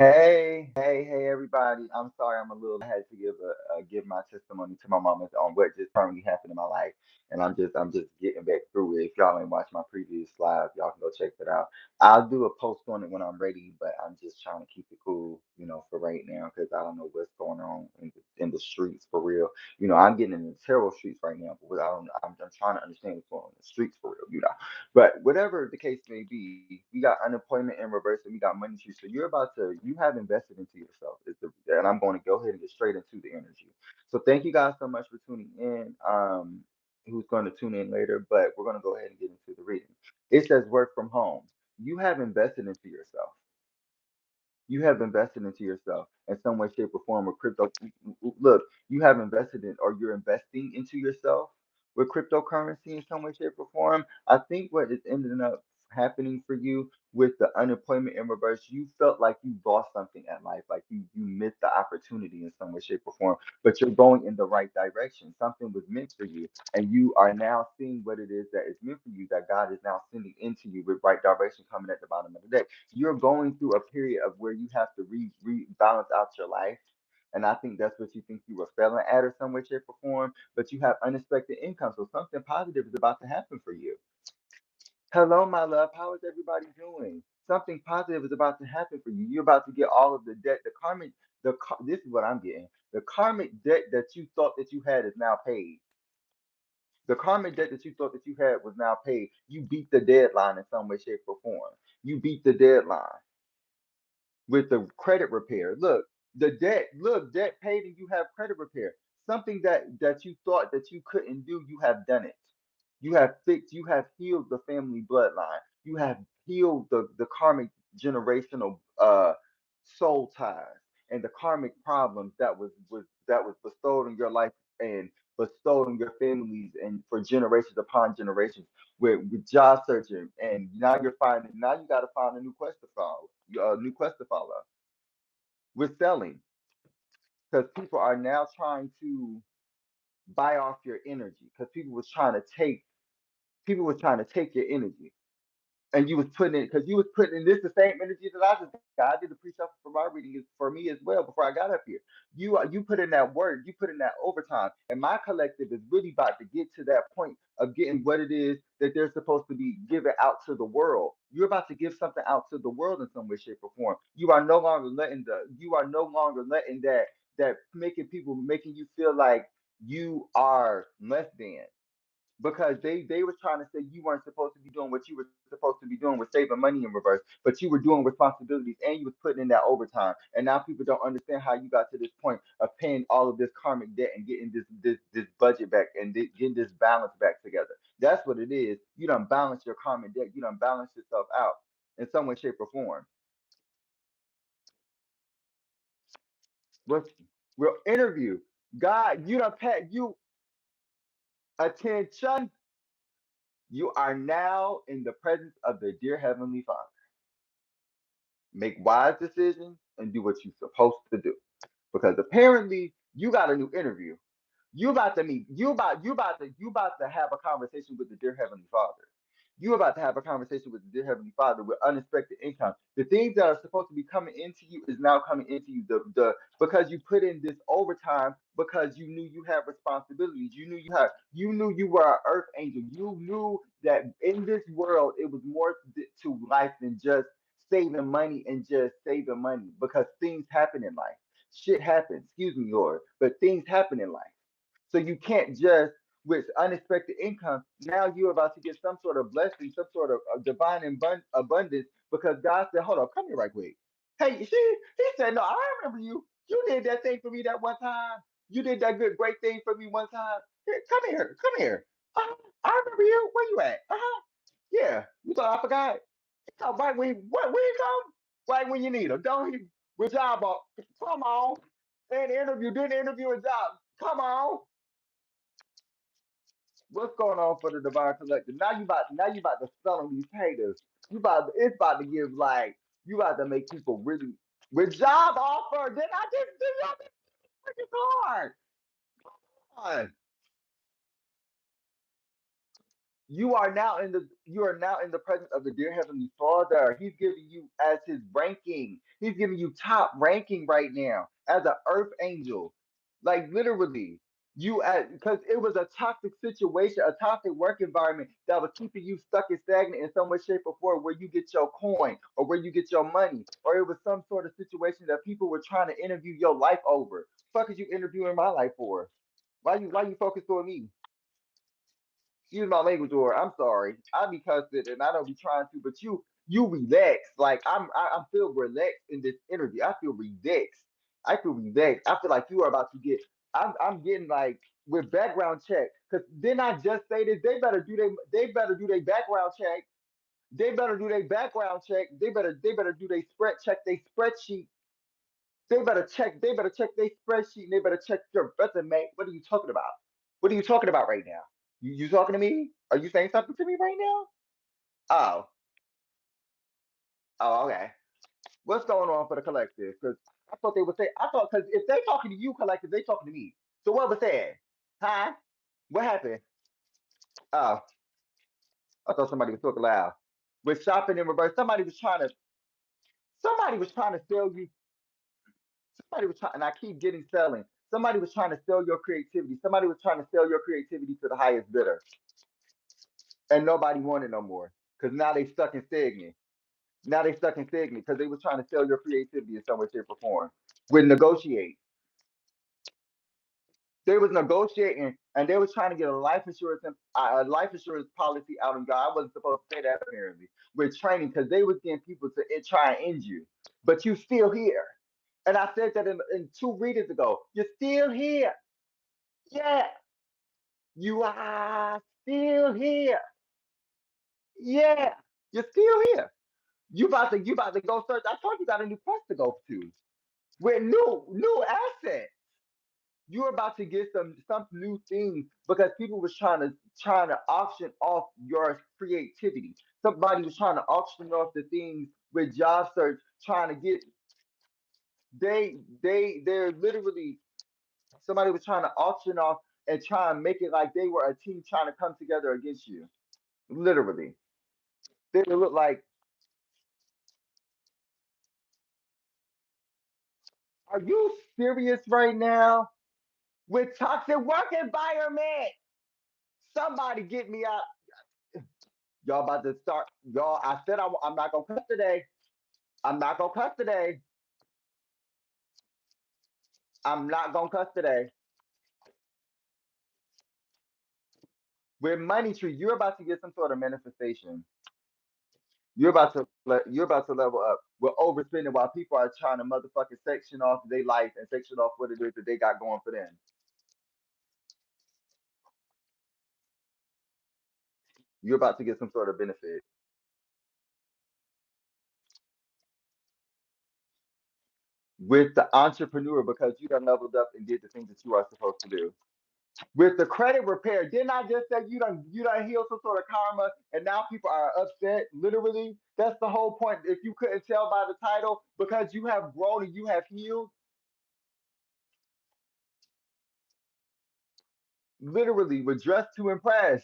Hey, everybody. I'm sorry I'm a little I had to give my testimony to my mama on what just currently happened in my life. And I'm just getting back through it. If y'all ain't watched my previous live, y'all can go check that out. I'll do a post on it when I'm ready, but I'm just trying to keep it cool, for right now, because I don't know what's going on in the streets for real. I'm getting in the terrible streets right now, but I don't I'm trying to understand what's going on in the streets for real. But whatever the case may be, we got unemployment in reverse and we got money trees. So you have invested into yourself. And I'm going to go ahead and get straight into the energy. So thank you guys so much for tuning in. Who's going to tune in later, but we're going to go ahead and get into the reading. It says work from home. You have invested into yourself. You have invested into yourself in some way, shape, or form with crypto. Look, you have invested in, or you're investing into yourself with cryptocurrency in some way, shape, or form. I think what is ending up happening for you with the unemployment in reverse, you felt like you lost something at life, like you missed the opportunity in some way, shape, or form, but you're going in the right direction. Something was meant for you, and you are now seeing what it is that is meant for you, that God is now sending into you with right direction coming at the bottom of the day. You're going through a period of where you have to rebalance out your life. And I think that's what you think you were failing at or some way, shape, or form, but you have unexpected income. So something positive is about to happen for you. Hello, my love. How is everybody doing? Something positive is about to happen for you. You're about to get all of the debt, the karmic, this is what I'm getting. The karmic debt that you thought that you had is now paid. The karmic debt that you thought that you had was now paid. You beat the deadline in some way, shape, or form. You beat the deadline with the credit repair. Look, debt paid and you have credit repair. Something that you thought that you couldn't do, you have done it. You have fixed, you have healed the family bloodline. You have healed the karmic generational soul ties and the karmic problems that was bestowed in your life and bestowed on your families and for generations upon generations with job searching, and now you got to find a new quest to follow, a new quest to follow with selling, because people are now trying to buy off your energy, because people was trying to take your energy, and you was putting in because you was putting in this the same energy that I just got. I did the pre-shuffle for my reading for me as well before I got up here. You put in that work, you put in that overtime, and my collective is really about to get to that point of getting what it is that they're supposed to be giving out to the world. You're about to give something out to the world in some way, shape, or form. You are no longer letting that making you feel like you are less than, because they were trying to say you weren't supposed to be doing what you were supposed to be doing with saving money in reverse, but you were doing responsibilities and you was putting in that overtime. And now people don't understand how you got to this point of paying all of this karmic debt and getting this budget back and getting this balance back together. That's what it is. You done balance your karmic debt. You done balance yourself out in some way, shape, or form. What's real interview? God, you done pat you attention. You are now in the presence of the dear Heavenly Father. Make wise decisions and do what you're supposed to do. Because apparently you got a new interview. You about to meet. You about to have a conversation with the dear Heavenly Father. You about to have a conversation with the dear Heavenly Father with unexpected income. The things that are supposed to be coming into you is now coming into you. The Because you put in this overtime, because you knew you had responsibilities. You knew you were an earth angel. You knew that in this world it was more to life than just saving money and just saving money, because things happen in life. Shit happens, excuse me, Lord, but things happen in life. So you can't just, with unexpected income, now you're about to get some sort of blessing, some sort of divine abundance, because God said, hold on, come here right quick. Hey, he said, no, I remember you. You did that thing for me that one time. You did that good, great thing for me one time. Here, come here. I remember you. Where you at? Uh-huh. Yeah. You thought I forgot? Oh, right when he come? Right when you need him. Don't he? With job up. Come on. And interview, didn't interview a job. Come on. What's going on for the divine collective? Now you about to stun on these haters. It's about to give, like, you about to make people really with job offer. Then I just do y'all this freaking hard. Come on. You are now in the presence of the dear heavenly Father. He's giving you as his ranking. He's giving you top ranking right now as an earth angel. Like literally. You at because it was a toxic situation, a toxic work environment that was keeping you stuck and stagnant in some way, shape, or form where you get your coin or where you get your money, or it was some sort of situation that people were trying to interview your life over. Fuck is you interviewing my life for? Why you focused on me? Excuse my language, or I'm sorry. I be cussing and I don't be trying to, but you relax. Like I feel relaxed in this interview. I feel relaxed. I feel relaxed. I feel like you are about to get. I'm getting like with background check. Cause didn't I just say this? They better do their background check. They better do their background check. They better do their spreadsheet. They better check their spreadsheet and they better check your resume. What are you talking about? What are you talking about right now? You talking to me? Are you saying something to me right now? Oh, oh, okay. What's going on for the collective? Because I thought they would say, I thought, because if they talking to you, collective, they talking to me. So what was that? Huh? What happened? Oh, I thought somebody was talking loud. With shopping in reverse, somebody was trying to sell you. Somebody was trying, and I keep getting selling. Somebody was trying to sell your creativity. Somebody was trying to sell your creativity to the highest bidder, and nobody wanted no more because now they stuck in stagnant. Now they stuck in stagnant because they was trying to sell your creativity in some way, shape, or form. With negotiate, they was negotiating and they was trying to get a life insurance policy out on God. I wasn't supposed to say that apparently. With training because they was getting people to try and end you, but you still here. And I said that in two readings ago. You're still here. Yeah, you are still here. Yeah, you're still here. You about to go search. I told you got a new quest to go to with new assets. You're about to get some new things because people was trying to auction off your creativity. Somebody was trying to auction off the things with job search, trying to get they're literally somebody was trying to auction off and try and make it like they were a team trying to come together against you. Literally. They would look like, are you serious right now? With toxic work environment. Somebody get me out. Y'all about to start. Y'all, I said I'm not gonna cuss today. I'm not gonna cuss today. I'm not gonna cuss today. With money tree, you're about to get some sort of manifestation. You're about to level up. We're overspending while people are trying to motherfucking section off their life and section off what it is that they got going for them. You're about to get some sort of benefit with the entrepreneur because you done leveled up and did the things that you are supposed to do. With the credit repair, didn't I just say you done healed some sort of karma and now people are upset? Literally, that's the whole point. If you couldn't tell by the title, because you have grown and you have healed, literally, with dress to impress.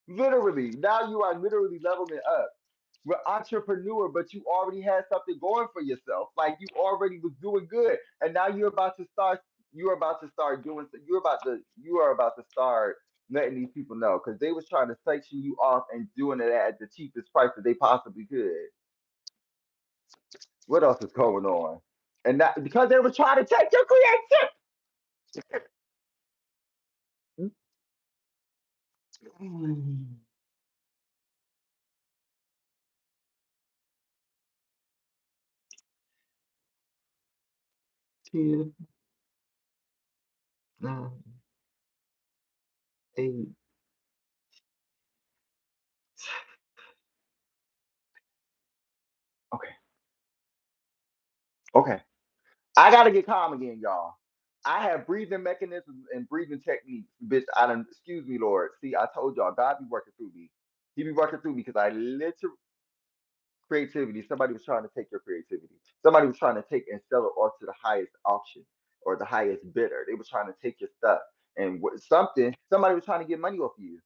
Literally, now you are literally leveling up. We're entrepreneur, but you already had something going for yourself. Like you already was doing good, and now you're about to start. You're about to start doing. You are about to start letting these people know because they was trying to section you off and doing it at the cheapest price that they possibly could. What else is going on? And that because they were trying to take your creativity. Ten, nine, 8. Okay, okay. I gotta get calm again, y'all. I have breathing mechanisms and breathing techniques, bitch. I don't. Excuse me, Lord. See, I told y'all, God be working through me. He be working through me because I literally creativity. Somebody was trying to take your creativity. Somebody was trying to take and sell it off to the highest auction or the highest bidder. They were trying to take your stuff and something. Somebody was trying to get money off you.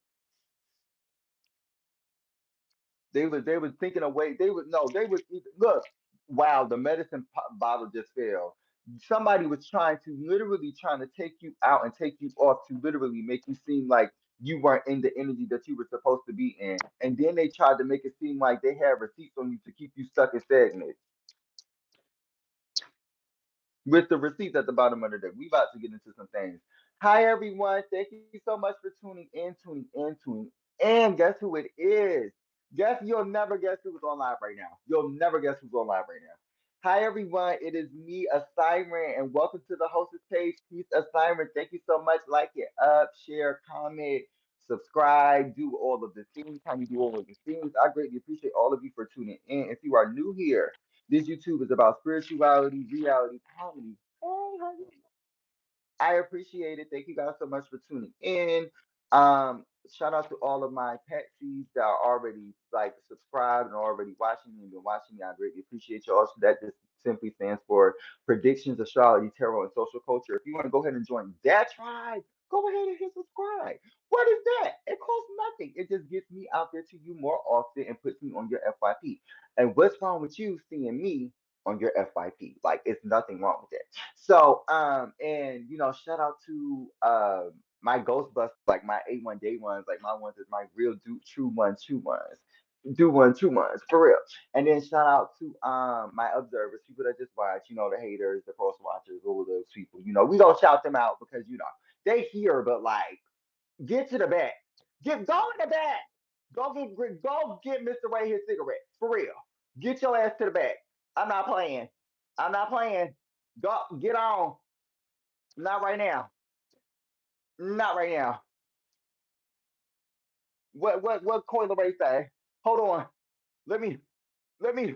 They was thinking of way. They would no. They would look. Wow, the medicine bottle just fell. Somebody was trying to literally trying to take you out and take you off to literally make you seem like you weren't in the energy that you were supposed to be in. And then they tried to make it seem like they had receipts on you to keep you stuck and stagnant with the receipts at the bottom of the deck. We about to get into some things. Hi everyone, thank you so much for tuning in. Guess who it is? Guess you'll never guess who's on live right now. You'll never guess who's on live right now. Hi everyone, it is me, a Siren, and welcome to the hostess page. Peace, a Siren. Thank you so much. Like it up, share, comment, subscribe, do all of the things. How you do all of the things? I greatly appreciate all of you for tuning in. If you are new here, this YouTube is about spirituality, reality, comedy. Hey, honey. I appreciate it. Thank you guys so much for tuning in. Shout out to all of my patsies that are already like subscribed and already watching me and been watching me. I greatly appreciate y'all. So that just simply stands for predictions, astrology, tarot, and social culture. If you want to go ahead and join that tribe, go ahead and hit subscribe. What is that? It costs nothing. It just gets me out there to you more often and puts me on your FYP. And what's wrong with you seeing me on your FYP? Like, it's nothing wrong with that. So, and shout out to my ghostbusters, like my A1 day ones, like my ones is my real true ones, true ones. Do one, 2 months, for real. And then shout out to my observers, people that just watch, the haters, the cross watchers, all of those people. We don't shout them out because they here, but like get to the back. Go in the back. Go get Mr. Ray his cigarette. For real. Get your ass to the back. I'm not playing. I'm not playing. Go get on. Not right now. Not right now. What Coil Ray say? Hold on. Let me let me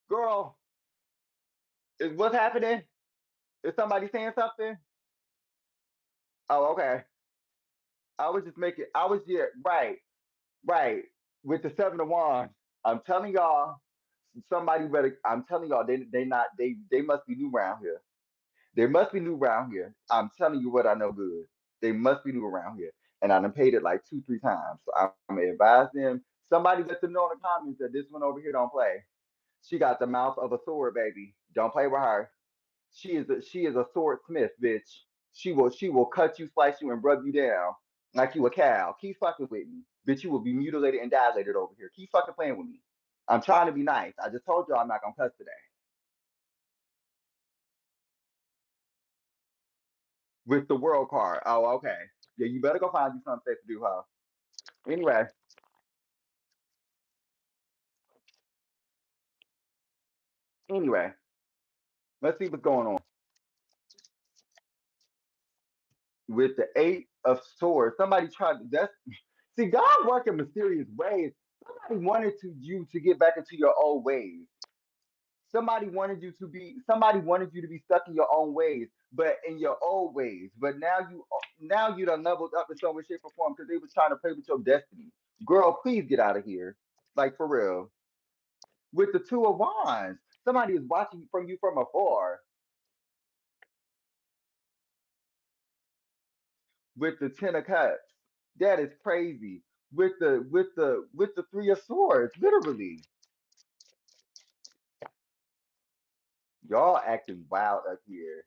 girl. Is what's happening? Is somebody saying something? Oh, okay. I was just making I was yeah, right, right. With the 7 of Wands. I'm telling y'all, somebody better. I'm telling y'all, they must be new around here. They must be new around here. I'm telling you what I know good. They must be new around here, and I done paid it like 2, 3 times. So I'm gonna advise them. Somebody let them know in the comments that this one over here don't play. She got the mouth of a sword, baby. Don't play with her. She is a sword smith, bitch. She will cut you, slice you, and rub you down like you a cow. Keep fucking with me, bitch. You will be mutilated and dilated over here. Keep fucking playing with me. I'm trying to be nice. I just told you I'm not gonna cuss today. With the world card. Oh, okay. Yeah, you better go find you something safe to do, huh? Anyway, anyway, let's see what's going on with the 8 of Swords. Somebody tried to. That's see, God work in mysterious ways. Somebody wanted you to get back into your old ways. Somebody wanted you to be stuck in your own ways, but in your old ways. But now you done leveled up in some way, shape, or form because they was trying to play with your destiny. Girl, please get out of here. Like for real. With the 2 of Wands. Somebody is watching from you from afar. With the 10 of Cups. That is crazy. With the 3 of Swords, literally. Y'all acting wild up here.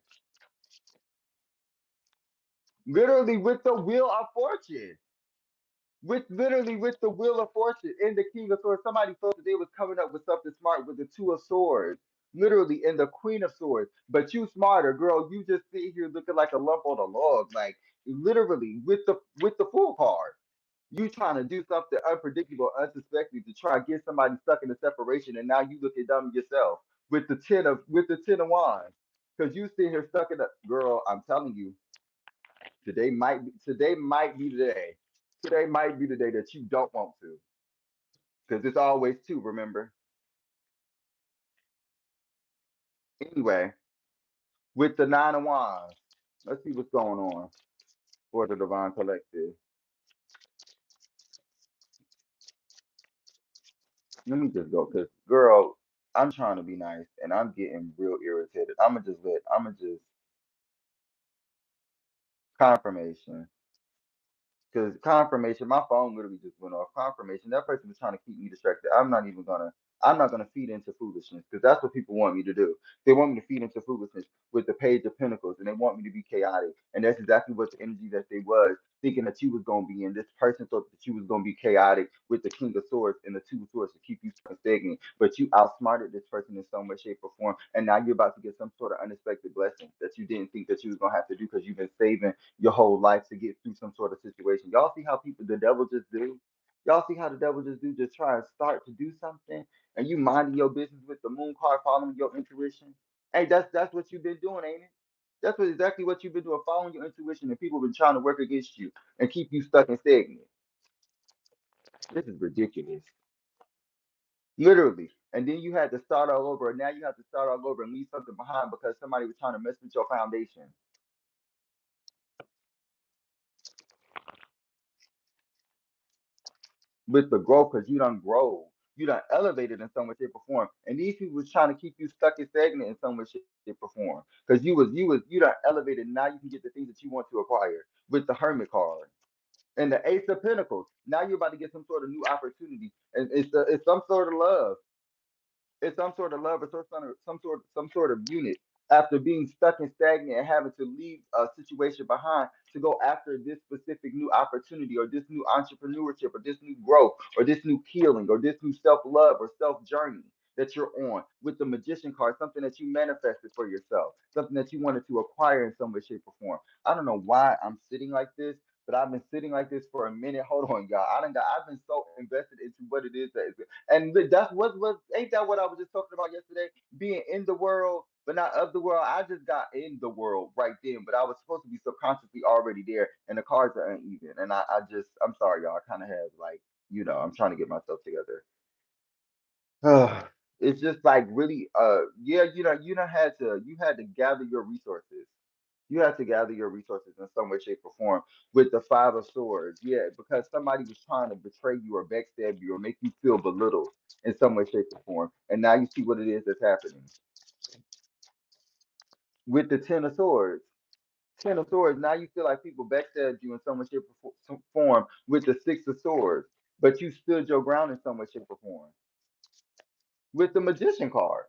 Literally with the Wheel of Fortune. With the Wheel of Fortune and the King of Swords. Somebody thought that they was coming up with something smart with the 2 of Swords. Literally in the Queen of Swords. But you smarter, girl. You just sit here looking like a lump on a log. Like literally with the Fool card. You trying to do something unpredictable, unsuspected to try to get somebody stuck in a separation, and now you looking dumb yourself with the 10 of Wands. Because you sit here stuck in a girl, I'm telling you, today might be the day. Today might be the day that you don't want to. Because it's always two, remember? Anyway, with the 9 of Wands, let's see what's going on for the Divine Collective. Let me just go, because girl, I'm trying to be nice and I'm getting real irritated. I'ma just confirmation. Because confirmation, my phone literally just went off. Confirmation, that person was trying to keep me distracted. I'm not gonna feed into foolishness because that's what people want me to do. They want me to feed into foolishness with the Page of Pentacles, and they want me to be chaotic. And that's exactly what the energy that they was thinking that you was gonna be in. This person thought that you was gonna be chaotic with the King of Swords and the Two of Swords to keep you stagnant. But you outsmarted this person in some way, shape, or form, and now you're about to get some sort of unexpected blessing that you didn't think that you was gonna have to do because you've been saving your whole life to get through some sort of situation. Y'all see how people the devil just do? Y'all see how the devil just do? Just try and start to do something, and you minding your business with the moon card, following your intuition. Hey, that's what you've been doing, ain't it? That's what exactly what you've been doing, following your intuition, and people have been trying to work against you and keep you stuck and stagnant. This is ridiculous, literally. And then you had to start all over, and now you have to start all over and leave something behind because somebody was trying to mess with your foundation. With the growth because you done grow. You done elevated in some way, shape, or form. And these people was trying to keep you stuck and stagnant in some way, shape, or form. Because you done elevated. Now you can get the things that you want to acquire with the Hermit card. And the Ace of Pentacles. Now you're about to get some sort of new opportunity. And it's some sort of love. It's some sort of love or some sort of unit after being stuck and stagnant and having to leave a situation behind to go after this specific new opportunity or this new entrepreneurship or this new growth or this new healing or this new self-love or self-journey that you're on with the magician card, something that you manifested for yourself, something that you wanted to acquire in some way, shape, or form. I don't know why I'm sitting like this, but I've been sitting like this for a minute. Hold on, y'all. I've been so invested into what it is that is, and that's what ain't that what I was just talking about yesterday? Being in the world, but not of the world. I just got in the world right then, but I was supposed to be subconsciously already there, and the cards are uneven. And I'm sorry, y'all. I kind of have like, I'm trying to get myself together. It's just like really, yeah, you had to gather your resources. You had to gather your resources in some way, shape, or form with the Five of Swords. Yeah, because somebody was trying to betray you or backstab you or make you feel belittled in some way, shape, or form. And now you see what it is that's happening with the Ten of Swords. Ten of Swords. Now you feel like people backstabbed you in some way, shape, or form with the Six of Swords, but you stood your ground in some way, shape, or form with the Magician card.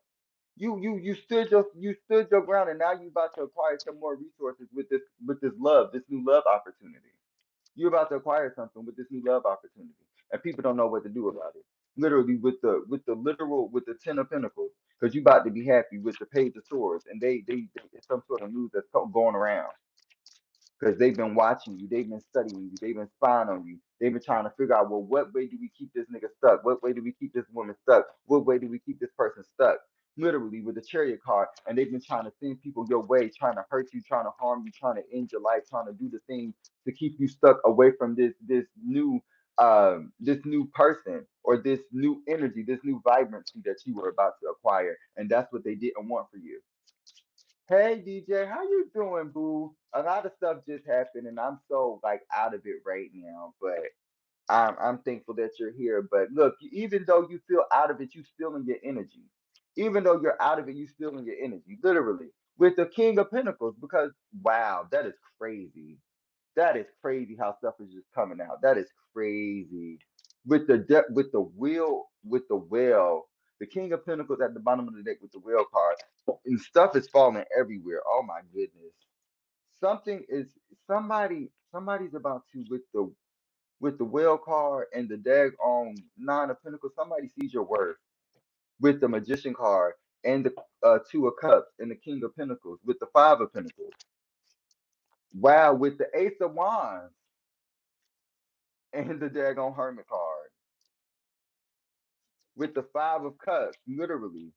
You stood your ground, and now you about to acquire some more resources with this love, this new love opportunity. You're about to acquire something with this new love opportunity, and people don't know what to do about it. Literally, with the Ten of Pentacles, because you about to be happy with the Page of Swords, and they it's some sort of news that's going around because they've been watching you, they've been studying you, they've been spying on you, they've been trying to figure out, well, what way do we keep this nigga stuck? What way do we keep this woman stuck? What way do we keep this person stuck? Literally with the Chariot card, and they've been trying to send people your way, trying to hurt you, trying to harm you, trying to end your life, trying to do the things to keep you stuck away from this new person or this new energy, this new vibrancy that you were about to acquire, and that's what they didn't want for you. Hey DJ, how you doing, boo? A lot of stuff just happened, and I'm so like out of it right now. But I'm thankful that you're here. But look, even though you feel out of it, you still in your energy. Even though you're out of it, you still in your energy. Literally, with the King of Pentacles, because wow, that is crazy. That is crazy how stuff is just coming out. That is crazy. With the wheel, with the whale, the King of Pentacles at the bottom of the deck with the whale card, and stuff is falling everywhere. Oh my goodness. Something is somebody's about to with the whale card and the dag on Nine of Pentacles. Somebody sees your worth with the Magician card and the Two of Cups and the King of Pentacles with the Five of Pentacles. Wow, with the Ace of Wands and the daggone Hermit card with the Five of Cups, literally,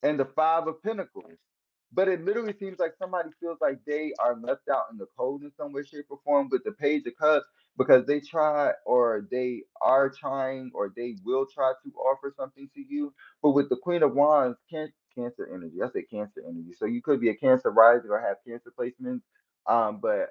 and the Five of Pentacles. But it literally seems like somebody feels like they are left out in the cold in some way, shape, or form with the Page of Cups because they try or they are trying or they will try to offer something to you. But with the Queen of Wands, Cancer energy. I say Cancer energy. So you could be a Cancer rising or have Cancer placements. But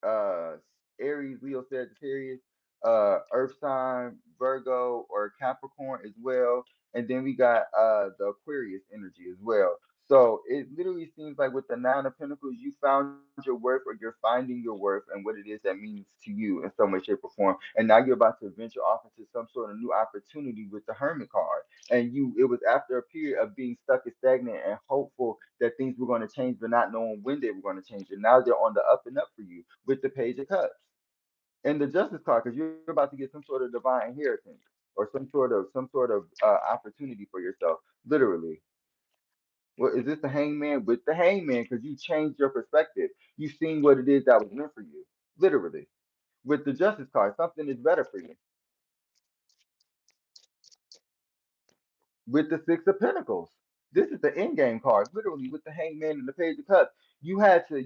uh Aries, Leo, Sagittarius, Earth sign, Virgo, or Capricorn as well. And then we got the Aquarius energy as well. So it literally seems like with the Nine of Pentacles, you found your worth, or you're finding your worth and what it is that means to you in some way, shape, or form. And now you're about to venture off into some sort of new opportunity with the Hermit card. And it was after a period of being stuck and stagnant and hopeful that things were going to change, but not knowing when they were going to change. And now they're on the up and up for you with the Page of Cups and the Justice card, because you're about to get some sort of divine inheritance or some sort of opportunity for yourself, literally. Well, is this the Hangman? With the Hangman, because you changed your perspective. You seen what it is that was meant for you, literally. With the Justice card, something is better for you. With the Six of Pentacles, this is the end game card, literally with the Hangman and the Page of Cups. You had to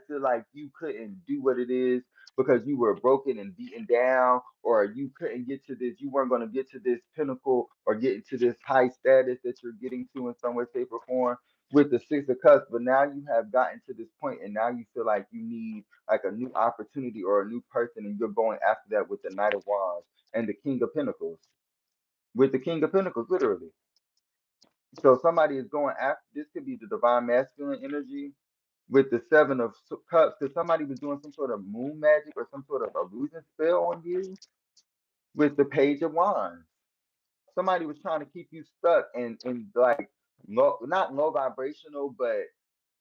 feel like you couldn't do what it is because you were broken and beaten down, or you couldn't get to this, you weren't going to get to this pinnacle or get into this high status that you're getting to in some way, shape, or form with the Six of Cups. But now you have gotten to this point, and now you feel like you need like a new opportunity or a new person, and you're going after that with the Knight of Wands and the King of Pentacles. With the King of Pentacles, literally. So somebody is going after this, could be the divine masculine energy with the Seven of Cups, because somebody was doing some sort of moon magic or some sort of illusion spell on you with the Page of Wands. Somebody was trying to keep you stuck in like low, not low vibrational, but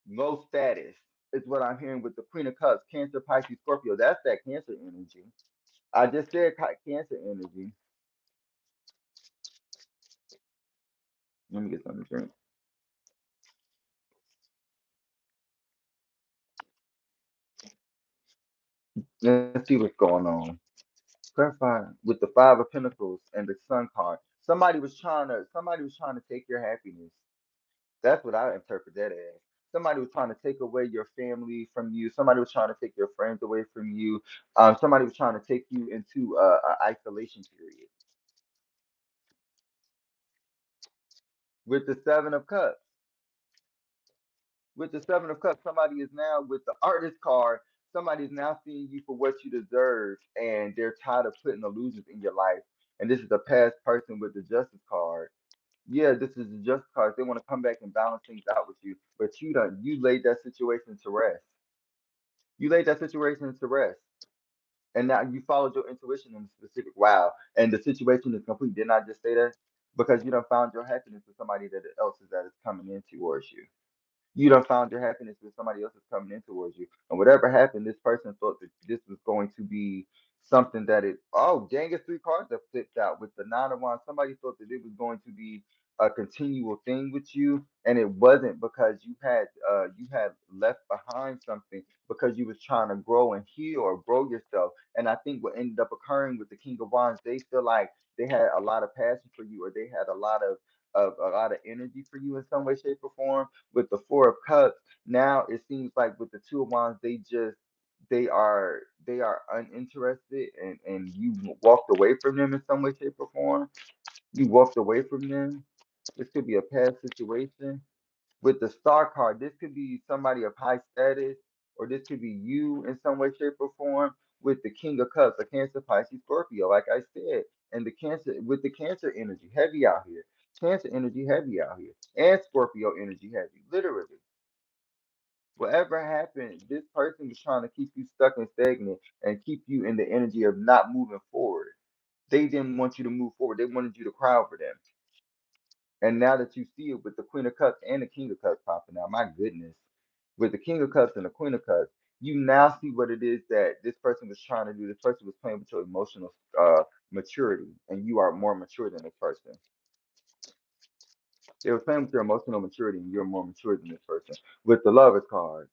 low status is what I'm hearing with the Queen of Cups, Cancer, Pisces, Scorpio. That's that Cancer energy. I just said Cancer energy. Let me get something to drink. Let's see what's going on. Clarify with the Five of Pentacles and the Sun card. Somebody was trying to take your happiness. That's what I interpret that as. Somebody was trying to take away your family from you. Somebody was trying to take your friends away from you. Somebody was trying to take you into a isolation period. With the Seven of Cups, somebody is now with the Artist card. Somebody is now seeing you for what you deserve, and they're tired of putting illusions in your life. And this is a past person with the Justice card. Yeah, this is the Justice card. They want to come back and balance things out with you, but you laid that situation to rest. You laid that situation to rest, and now you followed your intuition in a specific wow, and the situation is complete. Didn't I just say that? Because you done found your happiness with somebody else that is coming in towards you. You done found your happiness with somebody else that's coming in towards you. And whatever happened, this person thought that this was going to be something that it, oh, dang, it's three cards that flipped out with the Nine of Wands. Somebody thought that it was going to be a continual thing with you, and it wasn't, because you had left behind something because you was trying to grow and heal or grow yourself. And I think what ended up occurring with the King of Wands, they feel like they had a lot of passion for you, or they had a lot of energy for you in some way, shape, or form. With the Four of Cups, now it seems like with the Two of Wands, they are uninterested, and you walked away from them in some way, shape, or form. You walked away from them. This could be a past situation. With the Star card, this could be somebody of high status, or this could be you in some way, shape, or form. With the King of Cups, a Cancer, Pisces, Scorpio, like I said, and the Cancer with the Cancer energy heavy out here. Cancer energy heavy out here, and Scorpio energy heavy, literally. Whatever happened, this person was trying to keep you stuck and stagnant and keep you in the energy of not moving forward. They didn't want you to move forward. They wanted you to cry over them. And now that you see it with the Queen of Cups and the King of Cups popping out, my goodness, with the King of Cups and the Queen of Cups, you now see what it is that this person was trying to do. This person was playing with your emotional maturity, and you are more mature than this person. They were playing with your emotional maturity, and you're more mature than this person. With the Lovers card,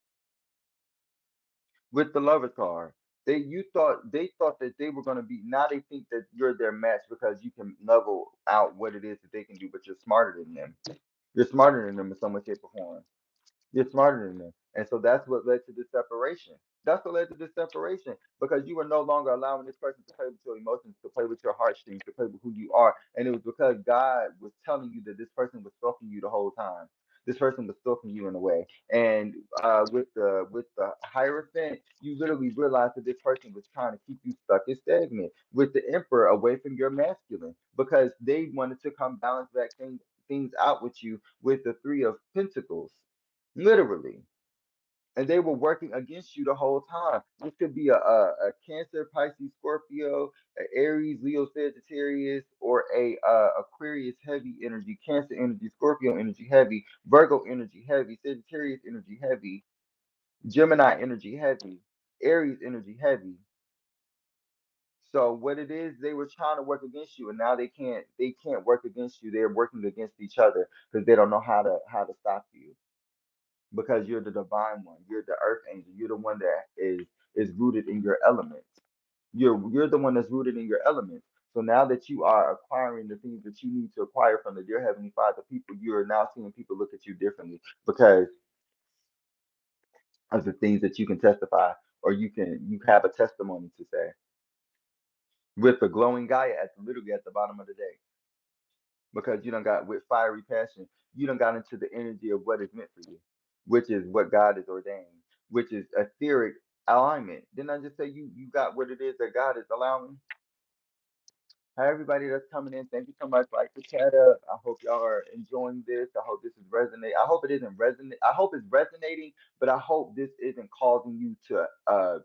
with the Lover card. They thought that they were gonna be, now they think that you're their match because you can level out what it is that they can do, but you're smarter than them. You're smarter than them in some way, shape, or form. You're smarter than them. And so that's what led to this separation. That's what led to this separation, because you were no longer allowing this person to play with your emotions, to play with your heartstrings, to play with who you are. And it was because God was telling you that this person was stalking you the whole time. This person was stalking you in a way. And with the Hierophant, you literally realized that this person was trying to keep you stuck and stagnant. With the Emperor, away from your masculine, because they wanted to come balance back things out with you with the Three of Pentacles, literally. And they were working against you the whole time. This could be a Cancer, Pisces, Scorpio, a Aries, Leo, Sagittarius, or a Aquarius heavy energy, Cancer energy, Scorpio energy heavy, Virgo energy heavy, Sagittarius energy heavy, Gemini energy heavy, Aries energy heavy. So what it is, they were trying to work against you, and now they can't work against you. They're working against each other because they don't know how to stop you, because you're the divine one. You're the earth angel. You're the one that is rooted in your elements. You're the one that's rooted in your elements. So now that you are acquiring the things that you need to acquire from the dear Heavenly Father, people, you are now seeing people look at you differently because of the things that you can testify, or you have a testimony to say. With the glowing Gaia at literally at the bottom of the day, because you done got with fiery passion, you done got into the energy of what is meant for you, which is what God has ordained, which is etheric alignment. Didn't I just say you got what it is that God is allowing? Hi, everybody that's coming in. Thank you so much. Like the chat up. I hope y'all are enjoying this. I hope this is resonating. I hope it isn't resonate. I hope it's resonating, but I hope this isn't causing you to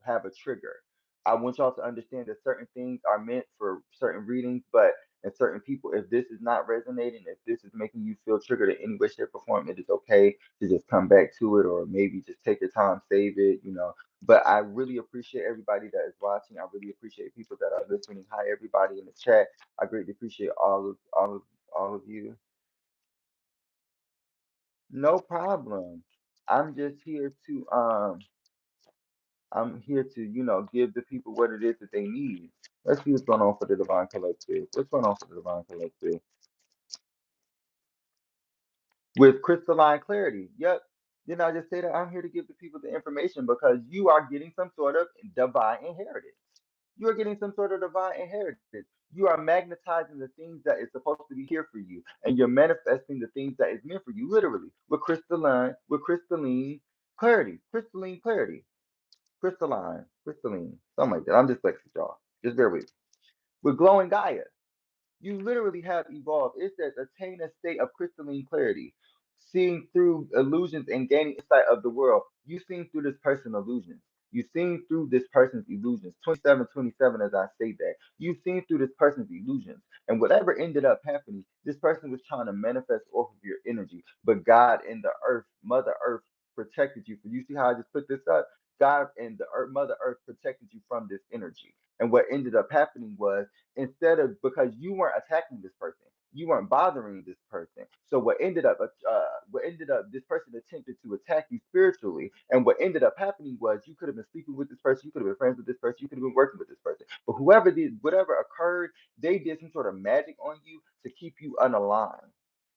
have a trigger. I want y'all to understand that certain things are meant for certain readings, but in certain people, if this is not resonating, if this is making you feel triggered in any way, shape, or form, it is okay to just come back to it, or maybe just take your time, save it, but I really appreciate everybody that is watching. I really appreciate people that are listening. Hi, everybody in the chat. I greatly appreciate all of you. No problem. I'm just here to I'm here to give the people what it is that they need. Let's see what's going on for the Divine Collective. What's going on for the Divine Collective? With crystalline clarity. Yep. Didn't I just say that I'm here to give the people the information because you are getting some sort of divine inheritance. You are getting some sort of divine inheritance. You are magnetizing the things that is supposed to be here for you, and you're manifesting the things that is meant for you, literally, with crystalline clarity, crystalline, something like that. I'm dyslexic, y'all. Just bear with me. With glowing Gaia. You literally have evolved. It says attain a state of crystalline clarity, seeing through illusions and gaining insight of the world. You seen through this person's illusions. You seen through this person's illusions. 27, 27, as I say that. You've seen through this person's illusions. And whatever ended up happening, this person was trying to manifest off of your energy. But God and the earth, Mother Earth, protected you. You see how I just put this up? God and the earth, Mother Earth protected you from this energy. And what ended up happening was, instead of, because you weren't attacking this person, you weren't bothering this person. So what ended up this person attempted to attack you spiritually, and what ended up happening was you could have been sleeping with this person, you could have been friends with this person, you could have been working with this person, but whoever did whatever occurred, they did some sort of magic on you to keep you unaligned.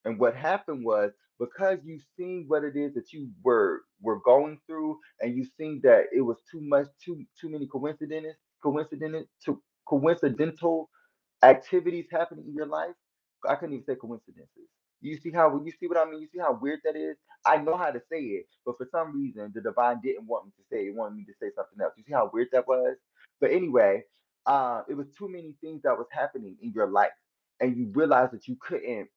And what happened was, because you seen what it is that you were going through, and you seen that it was too much, too many coincidental activities happening in your life. I couldn't even say coincidences. You see what I mean? You see how weird that is? I know how to say it, but for some reason the divine didn't want me to say it. It wanted me to say something else. You see how weird that was? But anyway, it was too many things that was happening in your life, and you realized that you couldn't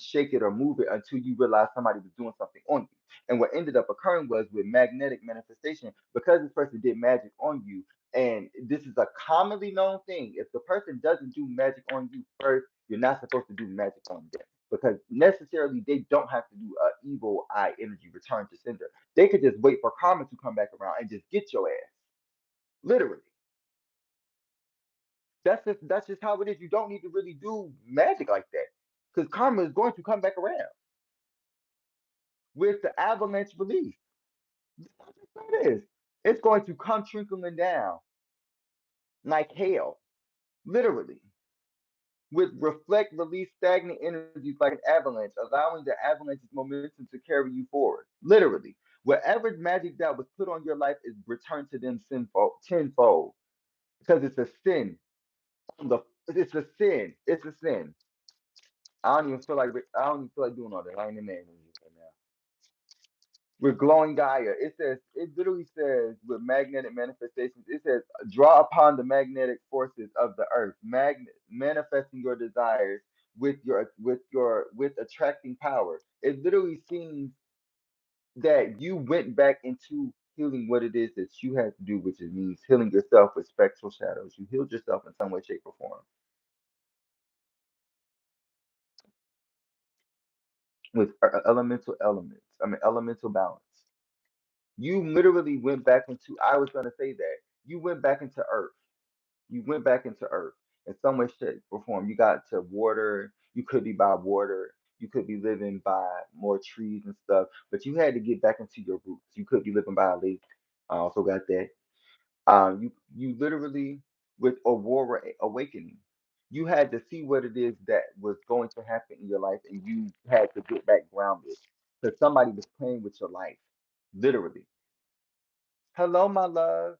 shake it or move it until you realized somebody was doing something on you. And what ended up occurring was, with magnetic manifestation, because this person did magic on you, and this is a commonly known thing. If the person doesn't do magic on you first, you're not supposed to do magic on them. Because necessarily they don't have to do evil eye energy return to sender. They could just wait for karma to come back around and just get your ass. Literally. That's just how it is. You don't need to really do magic like that. Because karma is going to come back around with the avalanche release. It is. It's going to come trickling down like hell, literally, with reflect, release stagnant energies like an avalanche, allowing the avalanche's momentum to carry you forward. Literally, whatever magic that was put on your life is returned to them tenfold, because it's a sin. It's a sin. It's a sin. I don't even feel like doing all that. I ain't in there right now. With glowing Gaia. It literally says, with magnetic manifestations, it says, draw upon the magnetic forces of the earth, manifesting your desires with attracting power. It literally seems that you went back into healing what it is that you had to do, which it means healing yourself with spectral shadows. You healed yourself in some way, shape, or form with elemental elements. I mean, elemental balance. You literally went back into. I was gonna say that you went back into Earth. You went back into Earth in some way, shape, or form. You got to water. You could be by water. You could be living by more trees and stuff, but you had to get back into your roots. You could be living by a lake. I also got that. You literally with Aurora Awakening, you had to see what it is that was going to happen in your life, and you had to get back grounded because somebody was playing with your life, literally. Hello, my love.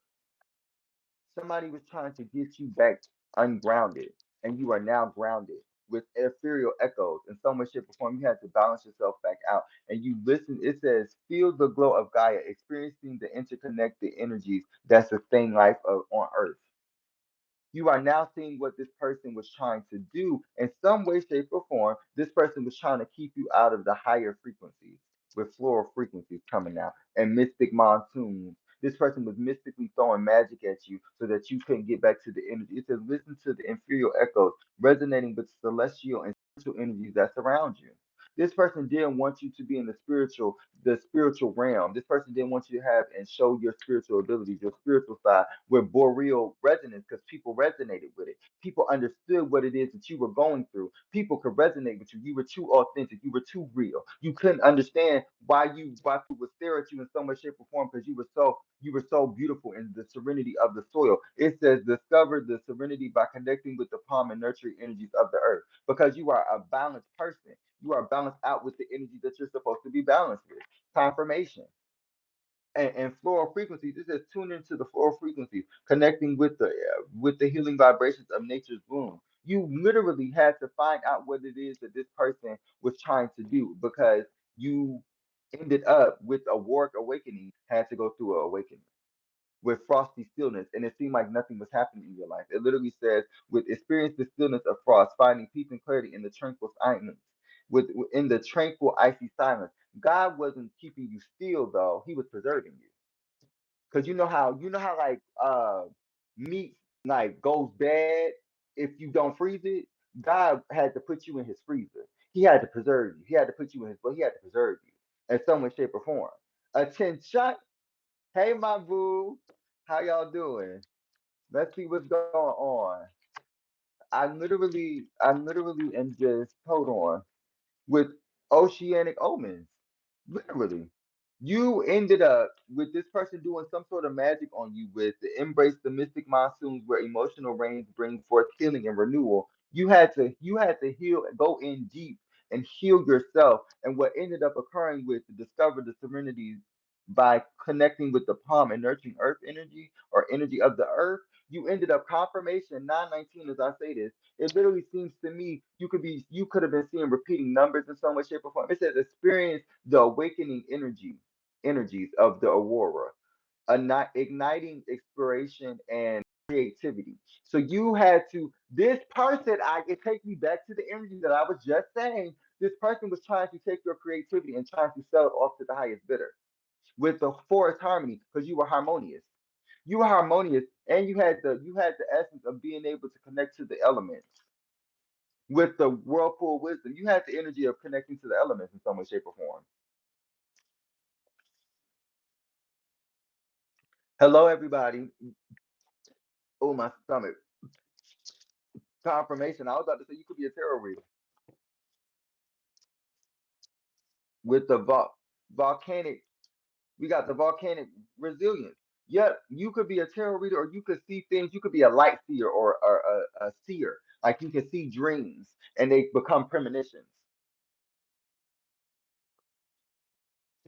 Somebody was trying to get you back ungrounded, and you are now grounded with ethereal echoes in so much shape or form. You had to balance yourself back out, and you listen. It says, "Feel the glow of Gaia, experiencing the interconnected energies that sustain life on Earth." You are now seeing what this person was trying to do in some way, shape, or form. This person was trying to keep you out of the higher frequencies with floral frequencies coming out and mystic monsoons. This person was mystically throwing magic at you so that you couldn't get back to the energy. It says, listen to the inferior echoes resonating with celestial and spiritual energies that surround you. This person didn't want you to be in the spiritual realm. This person didn't want you to have and show your spiritual abilities, your spiritual side with boreal resonance because people resonated with it. People understood what it is that you were going through. People could resonate with you. You were too authentic. You were too real. You couldn't understand why people would stare at you in so much shape or form because you were so beautiful in the serenity of the soil. It says discover the serenity by connecting with the palm and nurturing energies of the earth because you are a balanced person. You are balanced out with the energy that you're supposed to be balanced with. Confirmation and floral frequencies. It says tune into the floral frequencies, connecting with the healing vibrations of nature's womb. You literally had to find out what it is that this person was trying to do because you ended up with a work awakening, had to go through an awakening with frosty stillness, and it seemed like nothing was happening in your life. It literally says, with experience the stillness of frost, finding peace and clarity in the tranquil silence, in the tranquil icy silence. God wasn't keeping you still though; He was preserving you. Cause you know how like meat like goes bad if you don't freeze it. God had to put you in His freezer. He had to preserve you. He had to put you in His, but He had to preserve you in some way, shape, or form. Attention, hey my boo, how y'all doing? Let's see what's going on. I literally am just hold on with oceanic omens. Literally. You ended up with this person doing some sort of magic on you with the embrace the mystic monsoons where emotional rains bring forth healing and renewal. You had to heal, go in deep and heal yourself. And what ended up occurring with to discover the serenity by connecting with the palm and nurturing earth energy or energy of the earth, you ended up confirmation 919 as I say this. It literally seems to me you could have been seeing repeating numbers in some way, shape, or form. It says experience the awakening energies of the aurora, igniting inspiration and creativity. So you had to this person, it takes me back to the energy that I was just saying. This person was trying to take your creativity and trying to sell it off to the highest bidder with the forest harmony because you were harmonious. You were harmonious and you had the essence of being able to connect to the elements with the whirlpool wisdom. You had the energy of connecting to the elements in some way, shape, or form. Hello, everybody. Oh, my stomach. Confirmation. I was about to say you could be a tarot reader with the volcanic. We got the volcanic resilience. Yep, you could be a tarot reader, or you could see things. You could be a light seer or a seer. Like you can see dreams, and they become premonitions.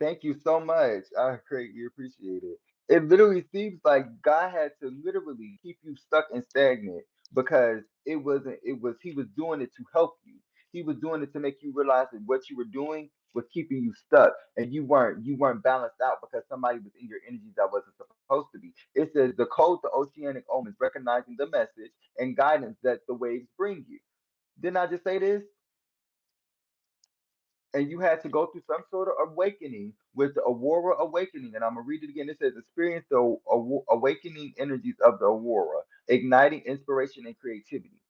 Thank you so much. I greatly appreciate it. It literally seems like God had to literally keep you stuck and stagnant because he was doing it to help you. He was doing it to make you realize that what you were doing was keeping you stuck and you weren't balanced out because somebody was in your energy that wasn't supposed to be. It says the code to oceanic omens, recognizing the message and guidance that the waves bring you. Didn't I just say this? And you had to go through some sort of awakening with the aurora awakening. And I'm gonna read it again. It says, experience the awakening energies of the aurora, igniting inspiration and creativity.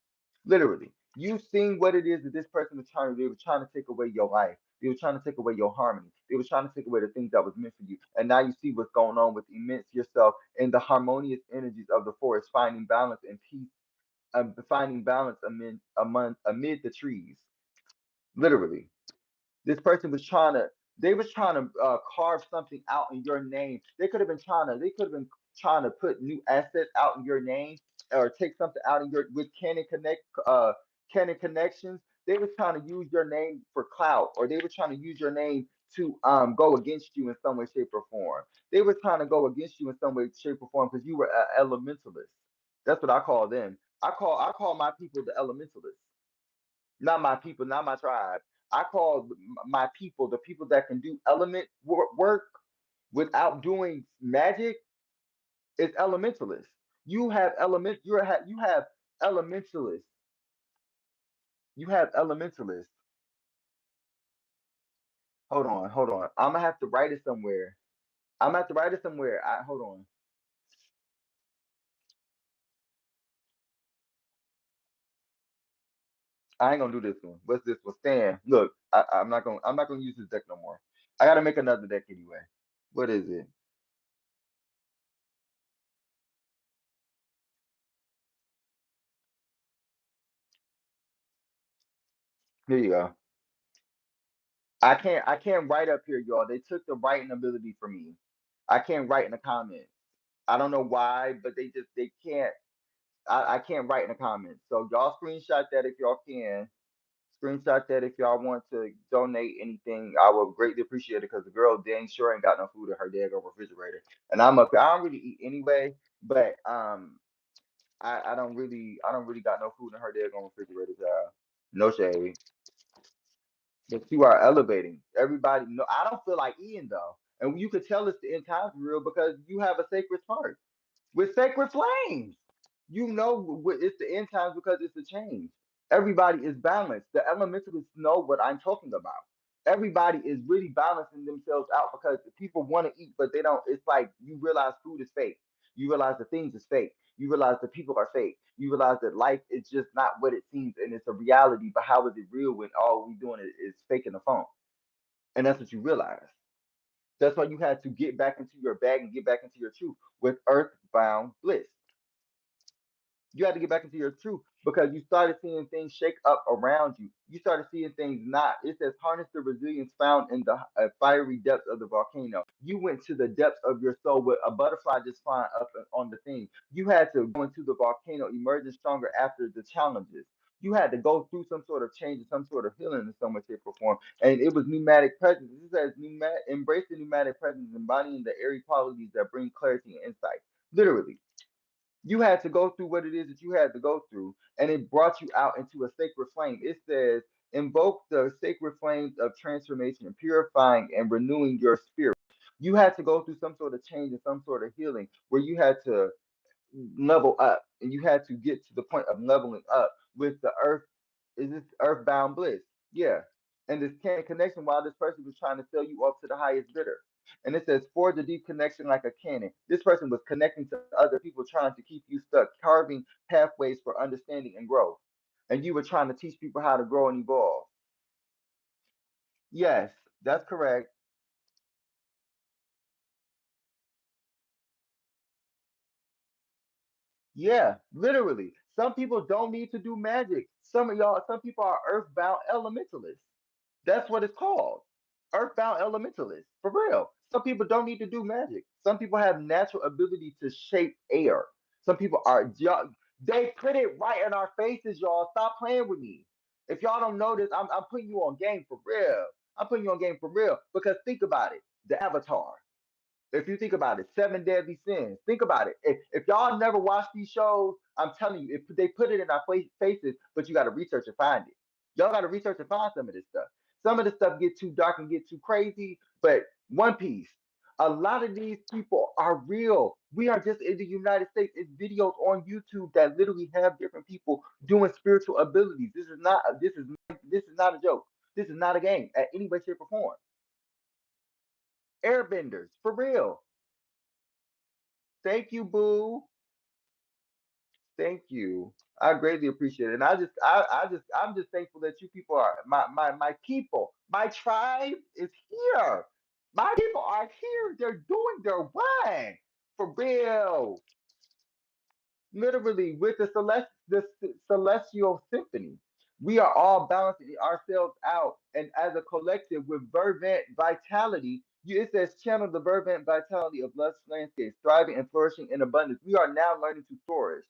Literally, you've seen what it is that this person was trying to do. They were trying to take away your life. They were trying to take away your harmony. They were trying to take away the things that was meant for you. And now you see what's going on with immense yourself in the harmonious energies of the forest, finding balance and peace, finding balance amid the trees. Literally, this person was trying to, they was trying to carve something out in your name. They could have been trying to put new assets out in your name, or take something out in your, with canon connections. They was trying to use your name for clout, or they were trying to use your name to go against you in some way, shape, or form. They were trying to go against you in some way, shape, or form because you were an elementalist. That's what I call them. I call my people the elementalists. Not my people, not my tribe. I call my people the people that can do element work without doing magic. Is elementalists. You have elementalists. You have elementalists. Hold on. I'm gonna have to write it somewhere. I'm gonna have to write it somewhere. Hold on. I ain't gonna do this one. What's this one? Stan. Look, I'm not gonna use this deck no more. I gotta make another deck anyway. What is it? Here you go. I can't write up here, y'all. They took the writing ability from me. I can't write in the comments. I don't know why, but they can't. I can't write in the comments. So y'all screenshot that if y'all can. Screenshot that if y'all want to donate anything. I would greatly appreciate it because the girl dang sure ain't got no food in her daggone refrigerator. And I'm up. I don't really eat anyway, but I don't really got no food in her daggone refrigerator, child. No shade. But you are elevating. Everybody, no, I don't feel like eating though. And you could tell it's the end times real because you have a sacred heart with sacred flames. You know it's the end times because it's a change. Everybody is balanced. The elementalists know what I'm talking about. Everybody is really balancing themselves out because people want to eat, but they don't. It's like you realize food is fake. You realize the things is fake. You realize the people are fake. You realize that life is just not what it seems, and it's a reality. But how is it real when all we doing is faking the phone? And that's what you realize. That's why you had to get back into your bag and get back into your truth with earthbound bliss. You had to get back into your truth because you started seeing things shake up around you. You started seeing things not. It says harness the resilience found in the fiery depths of the volcano. You went to the depths of your soul with a butterfly just flying up on the thing. You had to go into the volcano, emerging stronger after the challenges. You had to go through some sort of change and some sort of healing in some way, shape, or form. And it was pneumatic presence. It says embrace the pneumatic presence, embodying the airy qualities that bring clarity and insight. Literally, you had to go through what it is that you had to go through, and it brought you out into a sacred flame. It says, invoke the sacred flames of transformation, purifying and renewing your spirit. You had to go through some sort of change and some sort of healing where you had to level up, and you had to get to the point of leveling up with the earth. Is this earthbound bliss? Yeah. And this can't connection while this person was trying to sell you up to the highest bidder. And it says forge a deep connection like a cannon. This person was connecting to other people trying to keep you stuck, carving pathways for understanding and growth. And you were trying to teach people how to grow and evolve. Yes, that's correct. Yeah, literally. Some people don't need to do magic. Some people are earthbound elementalists. That's what it's called. Earthbound elementalists. For real. Some people don't need to do magic. Some people have natural ability to shape air. Some people are y'all, they put it right in our faces, y'all. Stop playing with me. If y'all don't know this, I'm putting you on game for real. I'm putting you on game for real. Because think about it. The Avatar. If you think about it, seven deadly sins. Think about it. If y'all never watched these shows, I'm telling you, if they put it in our faces, but you got to research and find it. Y'all got to research and find some of this stuff. Some of the stuff get too dark and get too crazy, but One Piece. A lot of these people are real. We are just in the United States. It's videos on YouTube that literally have different people doing spiritual abilities. This is not a joke. This is not a game at any way, shape, or form. Airbenders, for real. Thank you, boo. Thank you. I greatly appreciate it. And I'm just thankful that you people are my people. My tribe is here. My people are here. They're doing their one. For real. Literally with celestial symphony. We are all balancing ourselves out, and as a collective with verdant vitality, it says channel the verdant vitality of lush landscapes, thriving and flourishing in abundance. We are now learning to flourish,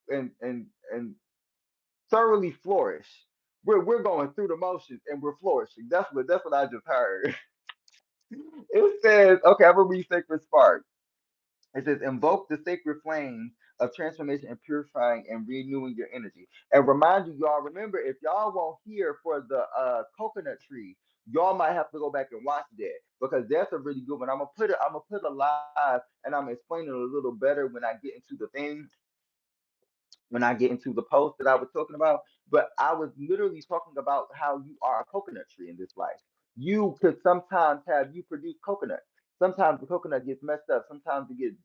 and thoroughly flourish. We're going through the motions and we're flourishing. That's what I just heard. It says, okay, I'm gonna read Sacred Spark. It says, invoke the sacred flame of transformation and purifying and renewing your energy. And remind you, y'all, remember, if y'all won't hear for the coconut tree, y'all might have to go back and watch that because that's a really good one. I'm gonna put it live and I'm explaining it a little better when I get into the thing, when I get into the post that I was talking about, but I was literally talking about how you are a coconut tree in this life. You could sometimes have you produce coconut. Sometimes the coconut gets messed up. Sometimes it gets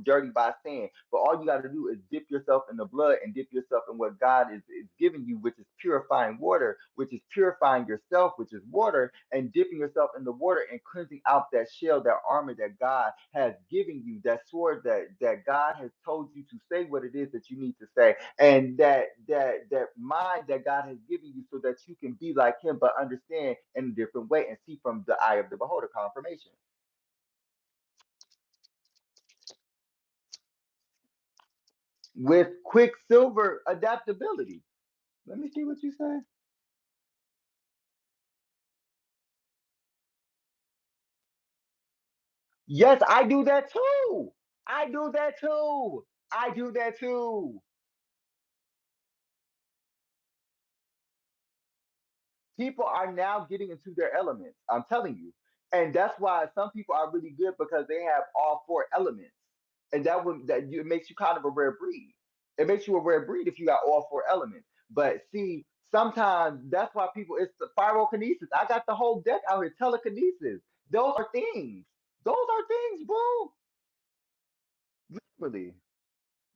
dirty by sand. But all you got to do is dip yourself in the blood and dip yourself in what God is giving you, which is purifying water, which is purifying yourself, which is water, and dipping yourself in the water and cleansing out that shell, that armor that God has given you, that sword that God has told you to say what it is that you need to say, and that mind that God has given you so that you can be like him but understand in a different way and see from the eye of the beholder. Confirmation. With quicksilver adaptability. Let me see what you say. Yes, I do that too. I do that too. I do that too. People are now getting into their elements. I'm telling you. And that's why some people are really good because they have all four elements. And it makes you kind of a rare breed. It makes you a rare breed if you got all four elements. But see, sometimes that's why people it's the pyrokinesis. I got the whole deck out here, telekinesis. Those are things. Those are things, bro. Literally.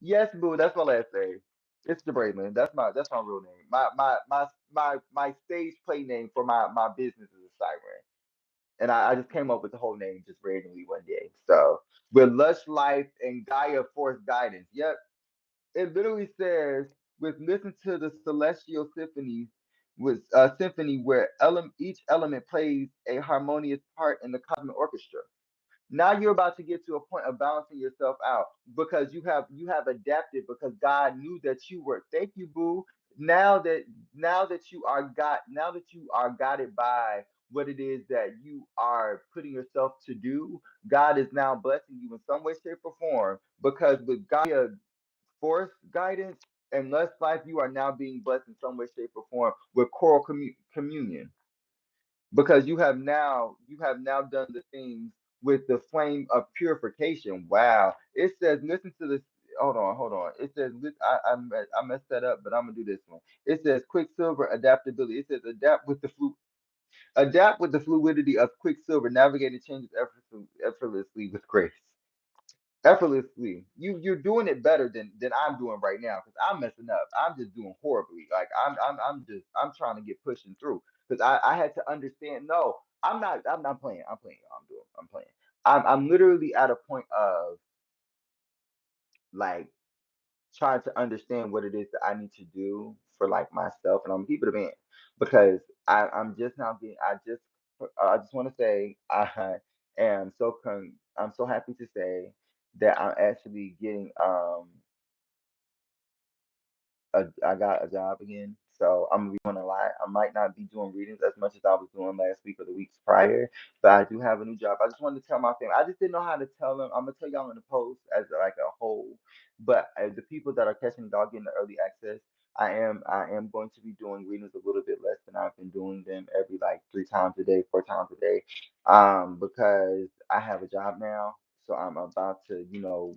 Yes, boo. That's my last name. It's the Braylon. That's my real name. My stage play name for my business is a Siren, and I just came up with the whole name just randomly one day. So with lush life and Gaia force guidance. Yep, it literally says with listen to the celestial symphony with symphony where each element plays a harmonious part in the cosmic orchestra. Now you're about to get to a point of balancing yourself out because you have adapted because God knew that you were. Thank you, boo. Now that now that you are guided by what it is that you are putting yourself to do, God is now blessing you in some way, shape, or form. Because with Gaia force guidance and less life, you are now being blessed in some way, shape, or form with choral communion because you have now done the things with the flame of purification. Wow. It says, listen to this. Hold on. It says, I messed that up, but I'm gonna do this one. It says quicksilver adaptability. It says adapt with the fluidity of quicksilver, navigating changes effortlessly with grace. Effortlessly. You're doing it better than I'm doing right now because I'm messing up. I'm just doing horribly. Like I'm trying to get pushing through because I had to understand. No, I'm not playing. I'm playing. I'm playing. I'm literally at a point of like trying to understand what it is that I need to do for like myself, and I'm gonna keep it a man because I'm just now getting. I just want to say I am I'm so happy to say that I'm actually getting I got a job again. So I'm gonna be doing a lot. I might not be doing readings as much as I was doing last week or the weeks prior, but I do have a new job. I just wanted to tell my family. I just didn't know how to tell them. I'm gonna tell y'all in the post as like a whole, but the people that are catching the dog getting the early access. I am going to be doing readings a little bit less than I've been doing them every like 3 times a day, 4 times a day, because I have a job now. So I'm about to,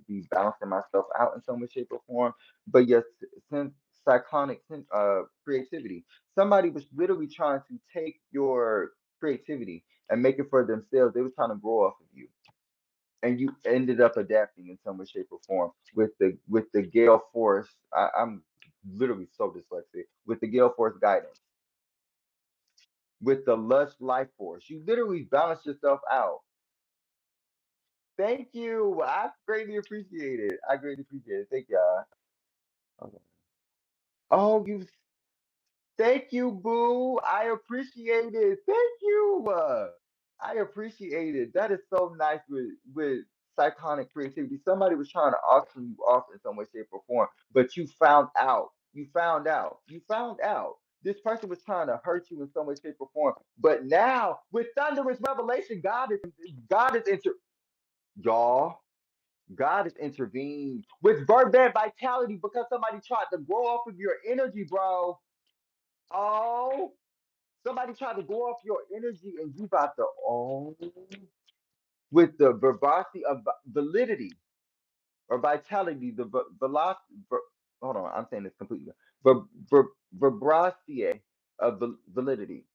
be balancing myself out in some way, shape, or form. But yes, since cyclonic creativity, somebody was literally trying to take your creativity and make it for themselves. They was trying to grow off of you, and you ended up adapting in some way, shape, or form with the gale force. I'm literally so dyslexic with the gale force guidance, with the lush life force. You literally balance yourself out. Thank you. I greatly appreciate it. I greatly appreciate it. Thank y'all. Okay. Oh, you. Thank you, boo. I appreciate it. Thank you. I appreciate it. That is so nice with cyclonic creativity. Somebody was trying to auction you off in some way, shape, or form, but you found out. You found out. You found out. This person was trying to hurt you in some way, shape, or form. But now, with thunderous revelation, God is y'all. God is intervened with verb vitality because somebody tried to grow off of your energy, bro. Oh, somebody tried to go off your energy and you about to with the verbosity of validity or vitality, the velocity. Hold on, I'm saying this completely. Ver, ver, Vibration of validity,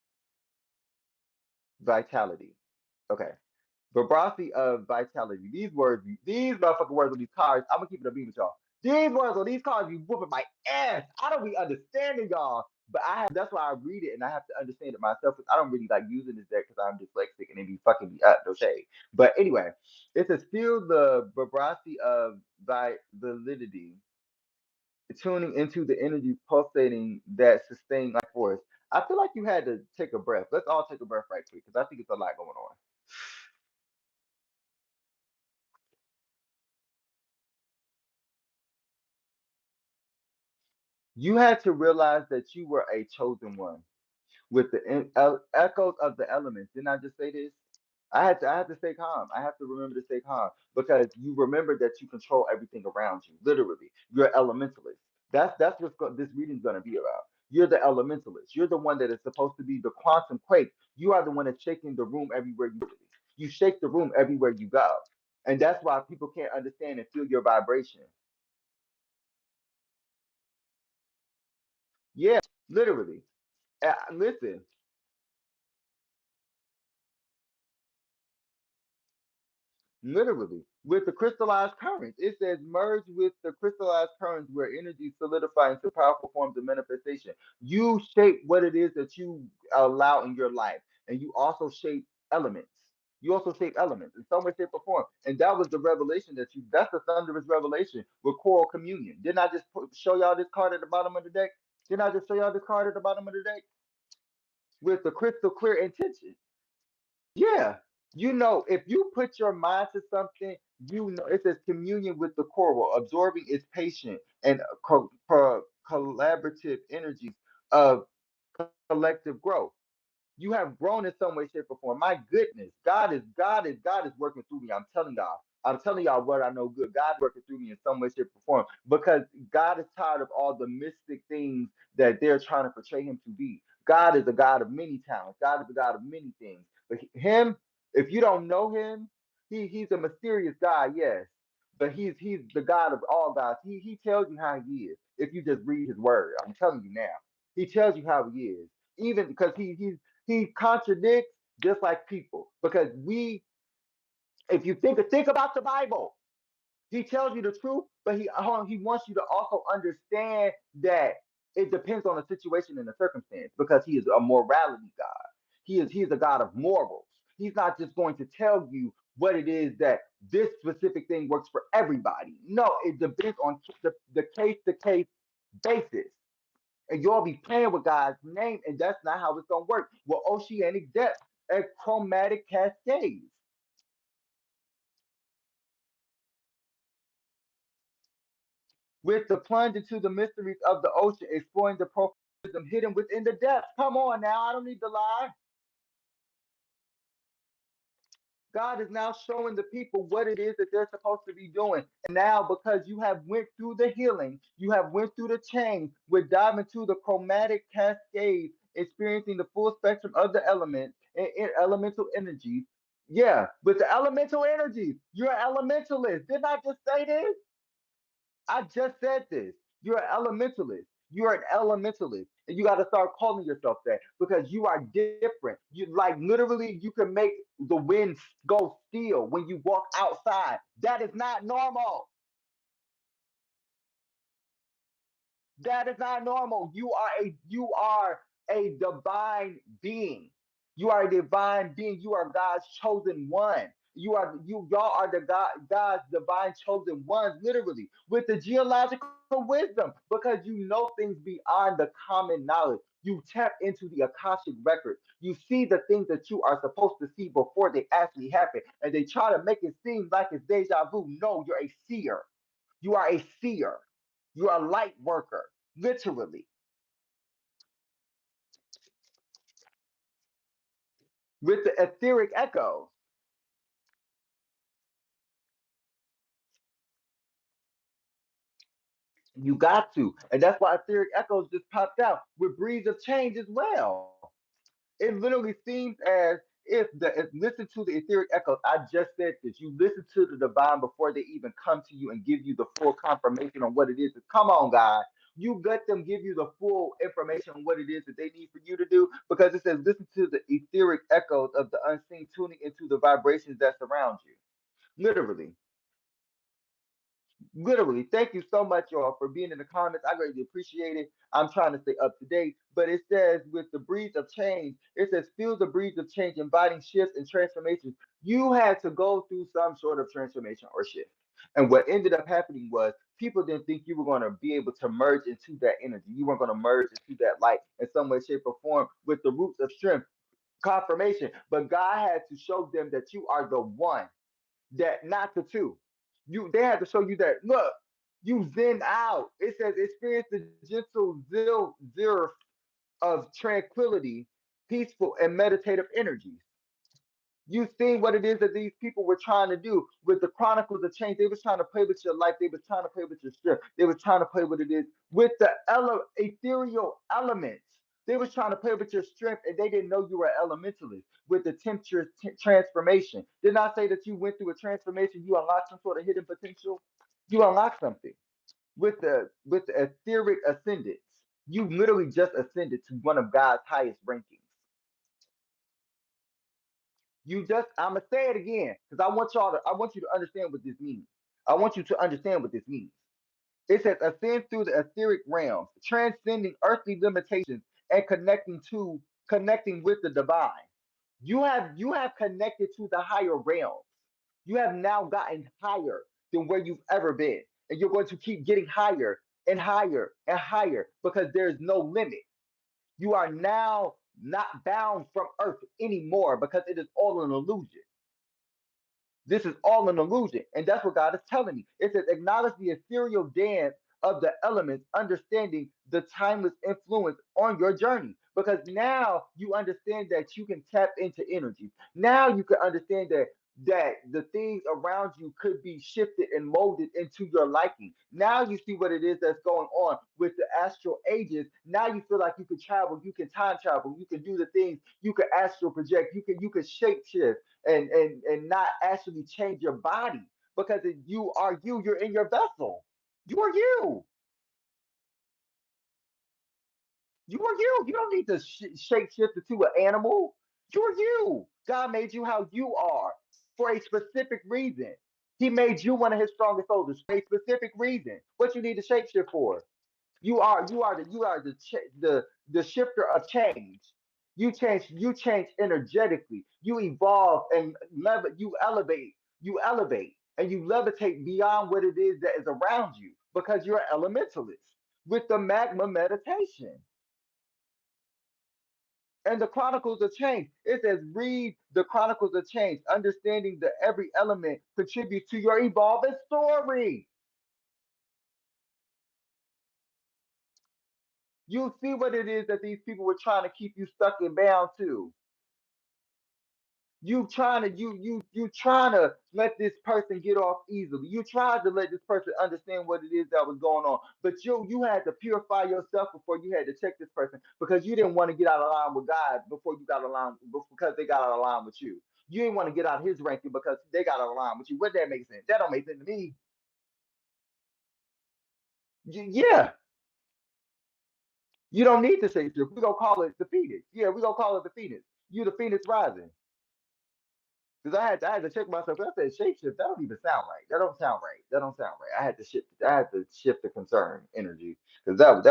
vitality. Okay. Vibration of vitality. These motherfucking words on these cards, I'm gonna keep it a beat with y'all. These words on these cards be whooping my ass. I don't be understanding y'all. But that's why I read it and I have to understand it myself because I don't really like using this deck because I'm dyslexic and it be fucking me up, no shade. But anyway, it says feel the vibration of validity, tuning into the energy pulsating that sustain like force. I feel like you had to take a breath. Let's all take a breath right quick because I think it's a lot going on. You had to realize that you were a chosen one with the echoes of the elements. Didn't I just say this? I had to stay calm. I have to remember to stay calm because you remember that you control everything around you. Literally, you're an elementalist. That's what this reading's gonna be about. You're the elementalist. You're the one that is supposed to be the quantum quake. You are the one that's shaking the room everywhere you shake the room everywhere you go, and that's why people can't understand and feel your vibration. Yeah, literally. Listen, literally, with the crystallized currents. It says merge with the crystallized currents where energy solidify into powerful forms of manifestation. You shape what it is that you allow in your life, and you also shape elements. You also shape elements in some way, shape, or form. And that was the revelation that's the thunderous revelation with choral communion. Didn't I just show y'all this card at the bottom of the deck? Didn't I just show y'all this card at the bottom of the deck? With the crystal clear intention. Yeah. If you put your mind to something, it says communion with the coral, absorbing its patient and collaborative energies of collective growth. You have grown in some way, shape, or form. My goodness, God is working through me. I'm telling y'all. I'm telling y'all what I know good. God working through me in some way, shape, or form. Because God is tired of all the mystic things that they're trying to portray him to be. God is a God of many talents. God is a God of many things. But him, if you don't know him, he's a mysterious God, yes. But he's the God of all gods. He tells you how he is if you just read his word. I'm telling you now. He tells you how he is. Even because he contradicts just like people. Because if you think about the Bible, he tells you the truth, but he wants you to also understand that it depends on the situation and the circumstance because he is a morality God. He is a God of morals. He's not just going to tell you what it is that this specific thing works for everybody. No, it depends on the case to case basis. And y'all be playing with God's name, and that's not how it's gonna work. Well, oceanic depth and chromatic cascades. With the plunge into the mysteries of the ocean, exploring the profound hidden within the depths. Come on now, I don't need to lie. God is now showing the people what it is that they're supposed to be doing. And now, because you have went through the healing, you have went through the change, we're diving into the chromatic cascade, experiencing the full spectrum of the elements and elemental energies. Yeah, with the elemental energies, you're an elementalist. Didn't I just say this? I just said this. You're an elementalist. You're an elementalist. And you got to start calling yourself that because you are different. You like literally you can make the wind go still when you walk outside. That is not normal. That is not normal. You are a divine being. You are a divine being. You are God's chosen one. Y'all are the God's divine chosen ones, literally, with the geological wisdom, because you know things beyond the common knowledge. You tap into the Akashic record. You see the things that you are supposed to see before they actually happen. And they try to make it seem like it's deja vu. No, you're a seer. You are a seer. You're a light worker, literally, with the etheric echoes. You got to. And that's why etheric echoes just popped out with breeze of change as well. It literally seems as if listen to the etheric echoes. I just said this. You listen to the divine before they even come to you and give you the full confirmation on what it is. Come on, God. You let them give you the full information on what it is that they need for you to do because it says listen to the etheric echoes of the unseen, tuning into the vibrations that surround you. Literally. Literally, thank you so much, y'all, for being in the comments. I greatly appreciate it. I'm trying to stay up to date, but it says with the breeze of change, it says feel the breeze of change, inviting shifts and transformations. You had to go through some sort of transformation or shift. And what ended up happening was people didn't think you were going to be able to merge into that energy. You weren't going to merge into that light in some way, shape, or form with the roots of strength, confirmation. But God had to show them that you are the one, that not the two. They had to show you that look, you zen out. It says experience the gentle zero of tranquility, peaceful and meditative energies. You seen what it is that these people were trying to do with the Chronicles of Change. They was trying to play with your life. They was trying to play with your strength. They was trying to play with it is with the ethereal elements. They was trying to play with your strength, and they didn't know you were an elementalist with the temperature transformation. Did not say that you went through a transformation. You unlocked some sort of hidden potential. You unlocked something with the etheric ascendance. You literally just ascended to one of God's highest rankings. You just I'm gonna say it again because I want you to understand what this means. I want you to understand what this means. It says ascend through the etheric realms, transcending earthly limitations and connecting with the divine. You have connected to the higher realms. You have now gotten higher than where you've ever been. And you're going to keep getting higher and higher and higher because there's no limit. You are now not bound from earth anymore because it is all an illusion. This is all an illusion. And that's what God is telling me. It says, acknowledge the ethereal dance of the elements, understanding the timeless influence on your journey. Because now you understand that you can tap into energy. Now you can understand that the things around you could be shifted and molded into your liking. Now you see what it is that's going on with the astral ages. Now you feel like you can travel, you can time travel, you can do the things, you can astral project, you can shape shift and not actually change your body because you are you. You're in your vessel. You are you. You are you. You don't need to shape shift into an animal. You are you. God made you how you are for a specific reason. He made you one of his strongest soldiers for a specific reason. What you need to shape shift for? You are the shifter of change. You change energetically. You evolve and you elevate and you levitate beyond what it is that is around you because you're an elementalist with the magma meditation. And the Chronicles of Change. It says, read the Chronicles of Change, understanding that every element contributes to your evolving story. You see what it is that these people were trying to keep you stuck and bound to. You trying to let this person get off easily. You tried to let this person understand what it is that was going on, but you had to purify yourself before you had to check this person because you didn't want to get out of line with God before you got aligned because they got out of line with you. You didn't want to get out his ranking because they got out of line with you. What that make sense? That don't make sense to me. Yeah, you don't need to say shift. We gonna call it the Phoenix. Yeah, we gonna call it the Phoenix. You the Phoenix rising. Because I had to check myself. I said shapeshift. That don't even sound right. That don't sound right. That don't sound right. I had to shift the concern energy because that's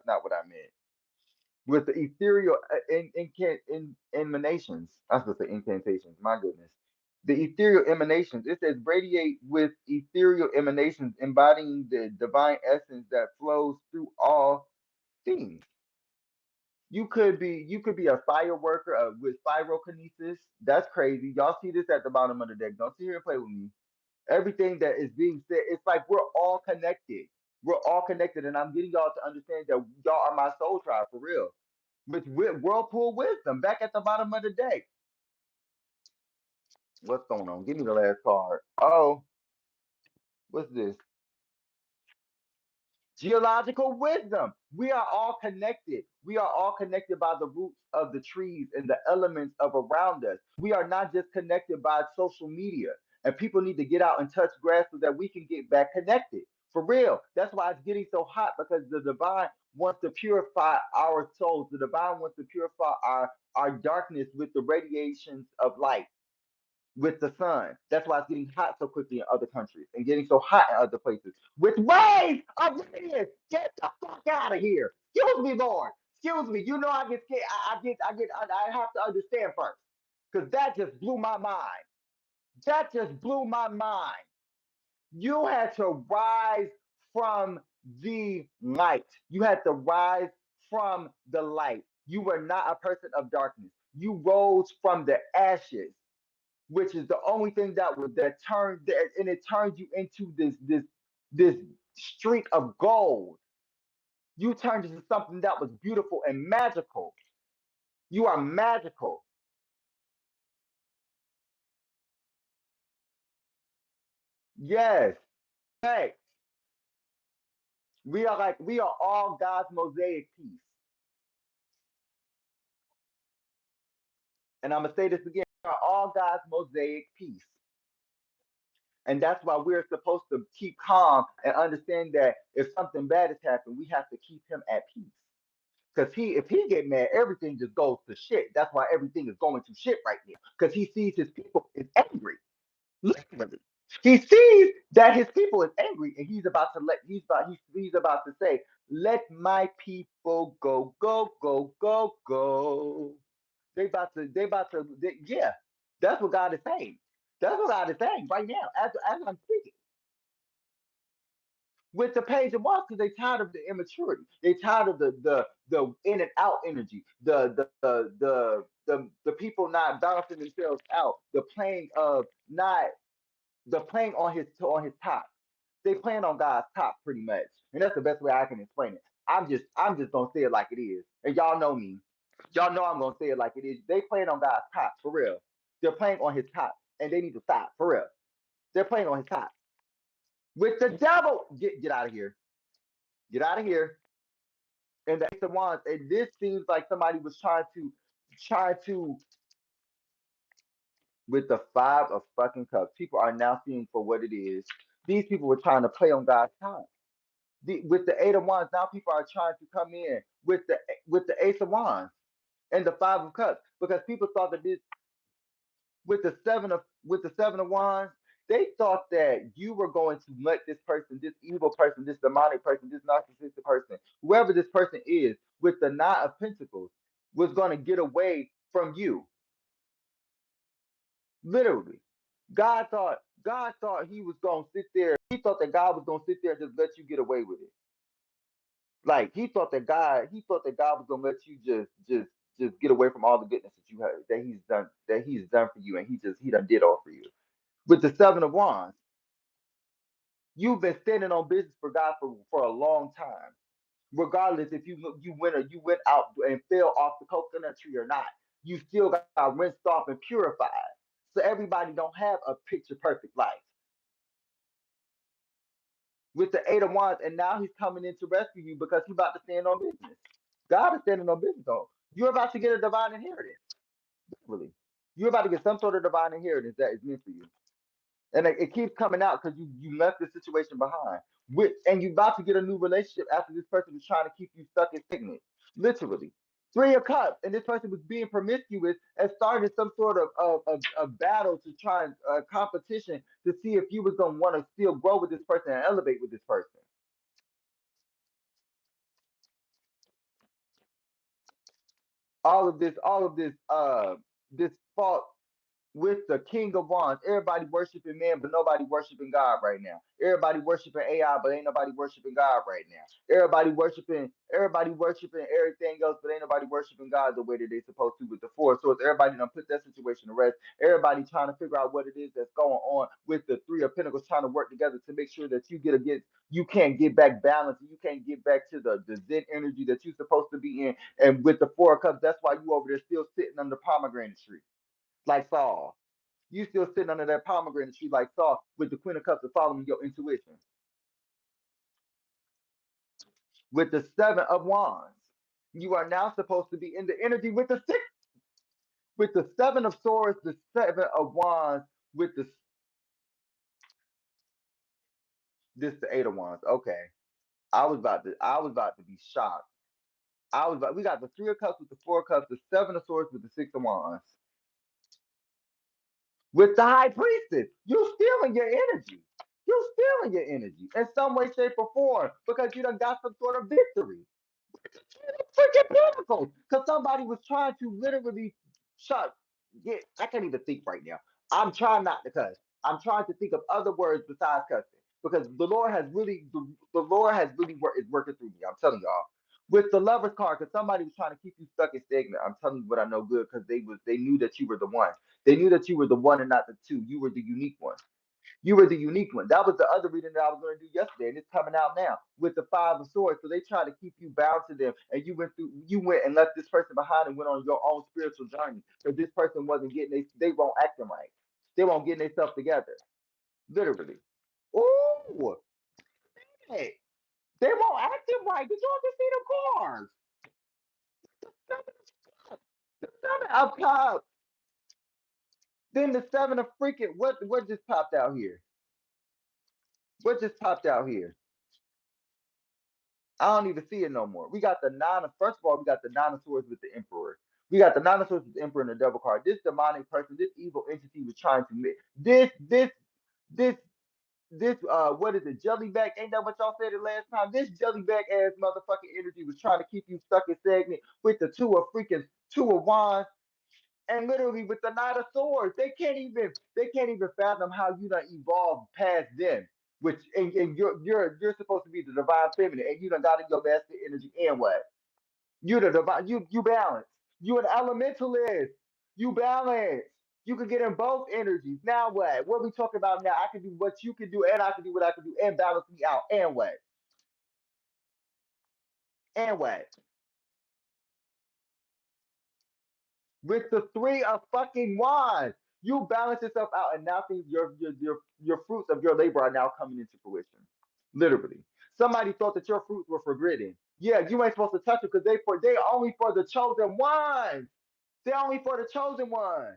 not what I meant. With the ethereal in emanations, I was supposed to say incantations. My goodness, the ethereal emanations. It says radiate with ethereal emanations, embodying the divine essence that flows through all things. You could be a fire worker with pyrokinesis. That's crazy. Y'all see this at the bottom of the deck. Don't sit here and play with me. Everything that is being said, it's like we're all connected. We're all connected, and I'm getting y'all to understand that y'all are my soul tribe for real. With whirlpool wisdom, back at the bottom of the deck. What's going on? Give me the last card. Oh, what's this? Geological wisdom. We are all connected. We are all connected by the roots of the trees and the elements of around us. We are not just connected by social media. And people need to get out and touch grass so that we can get back connected. For real. That's why it's getting so hot because the divine wants to purify our souls. The divine wants to purify our darkness with the radiations of light with the sun. That's why it's getting hot so quickly in other countries and getting so hot in other places. With waves of radiance, get the fuck out of here. Excuse me, Lord. Excuse me. You know I get scared. I have to understand first. Because that just blew my mind. That just blew my mind. You had to rise from the light. You had to rise from the light. You were not a person of darkness. You rose from the ashes, which is the only thing that turned that, and it turned you into this streak of gold. You turned into something that was beautiful and magical. You are magical. Yes. Hey, we are all God's mosaic piece. And I'm gonna say this again. We are all God's mosaic piece. And that's why we're supposed to keep calm and understand that if something bad has happened, we have to keep him at peace. Because if he get mad, everything just goes to shit. That's why everything is going to shit right now. Because he sees his people is angry. Literally. He sees that his people is angry and he's about to say, let my people go, go, go, go, go. Yeah. That's what God is saying. That's what God is saying right now, as I'm speaking. With the page of Mars because they tired of the immaturity. They tired of the in and out energy, the people not balancing themselves out, the playing of not the playing on his top. They playing on God's top pretty much, and that's the best way I can explain it. I'm just gonna say it like it is, and y'all know me. Y'all know I'm gonna say it like it is. They playing on God's top for real. They're playing on his top, and they need to stop for real. They're playing on his top with the devil. Get out of here. Get out of here. And the Ace of Wands, and this seems like somebody was trying to with the Five of fucking Cups. People are now seeing for what it is. These people were trying to play on God's time. With the Eight of Wands, now people are trying to come in with the Ace of Wands and the Five of Cups because people thought that this with the Seven of Wands, they thought that you were going to let this person, this evil person, this demonic person, this narcissistic person, whoever this person is, with the Nine of Pentacles, was going to get away from you. Literally, God thought he was going to sit there. He thought that God was going to sit there and just let you get away with it. Like he thought that God was going to let you just get away from all the goodness that you had that he's done for you, and he done did all for you. With the Seven of Wands, you've been standing on business for God for a long time, regardless if you went out and fell off the coconut tree or not. you still got rinsed off and purified. So everybody don't have a picture perfect life. With the Eight of Wands, and now he's coming in to rescue you because he's about to stand on business. God is standing on business though. You're about to get a divine inheritance. Really. You're about to get some sort of divine inheritance that is meant for you. And it keeps coming out because you left the situation behind. And you're about to get a new relationship after this person was trying to keep you stuck and stagnant. Literally. Three of Cups, and this person was being promiscuous and started some sort of battle to try and competition to see if you was gonna want to still grow with this person and elevate with this person. This fault with the King of Wands. Everybody worshiping man, but nobody worshiping God right now. Everybody worshiping AI, but ain't nobody worshiping God right now. Everybody worshiping everything else, but ain't nobody worshiping God the way that they supposed to with the Four Swords. Everybody done put that situation to rest. Everybody trying to figure out what it is that's going on with the Three of Pentacles, trying to work together to make sure that you can't get back balance, you can't get back to the Zen energy that you're supposed to be in. And with the Four of Cups, that's why you over there still sitting under the pomegranate tree like Saul. You still sitting under that pomegranate tree like Saul with the Queen of Cups and following your intuition. With the Seven of Wands, you are now supposed to be in the energy with the six, with the Seven of Swords, the Seven of Wands, with the Eight of Wands. Okay, I was about to be shocked. We got the Three of Cups with the Four of Cups, the Seven of Swords with the Six of Wands. With the High Priestess, you stealing your energy. You stealing your energy in some way, shape, or form because you done got some sort of victory. Freaking Pentacles, because somebody was trying to literally shut. Yeah, I can't even think right now. I'm trying not to cuss. I'm trying to think of other words besides cussing because the Lord is working through me. I'm telling y'all. With the Lovers card, because somebody was trying to keep you stuck and stagnant. I'm telling you what I know good because they knew that you were the one. They knew that you were the one and not the two. You were the unique one. You were the unique one. That was the other reading that I was going to do yesterday, and it's coming out now with the Five of Swords. So they try to keep you bound to them, and you went and left this person behind and went on your own spiritual journey. Because this person wasn't getting they won't acting right. They won't get themselves together. Literally. Oh, hey, they won't acting right. Did y'all just see the cards? The seven of cups. Then the seven of freaking what just popped out here? What just popped out here? I don't even see it no more. We got the nine of first of all, we got the nine of swords with the emperor. We got the nine of swords with the emperor and the devil card. This demonic person, this evil entity was trying to make this what is it, jellyback? Ain't that what y'all said the last time? This jellyback ass motherfucking energy was trying to keep you stuck and stagnant with the two of wands and literally with the Knight of Swords. They can't even fathom how you done evolved past them. Which and you're supposed to be the divine feminine, and you done got in your masculine energy and what? You the divine, you balance. You an elementalist. You balance. You can get in both energies. Now what? What we talking about now? I can do what you can do, and I can do what I can do, and balance me out. And what? And what? With the three of fucking wands. You balance yourself out, and now things your fruits of your labor are now coming into fruition. Literally, somebody thought that your fruits were forbidden. Yeah, you ain't supposed to touch it because they only for the chosen ones. They only for the chosen ones.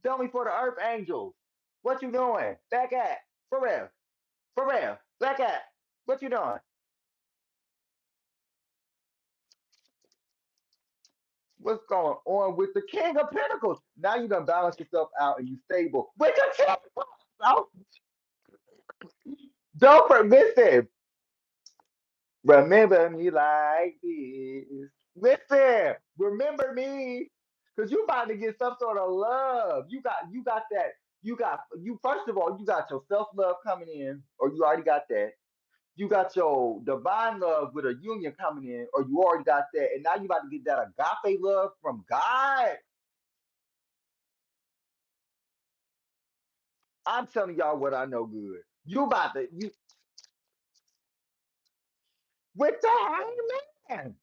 They only for the earth angels. What you doing? Back at for real, for real. Back at what you doing? What's going on with the King of Pentacles? Now you done balance yourself out and you stable. With the King of Pentacles. Don't listen. Remember me like this. Listen. Remember me. Cause you about to get some sort of love. You got that. You first of all, you got your self-love coming in, or you already got that. You got your divine love with a union coming in, or you already got that, and now you about to get that agape love from God. I'm telling y'all what I know good. You about to you with the hangman.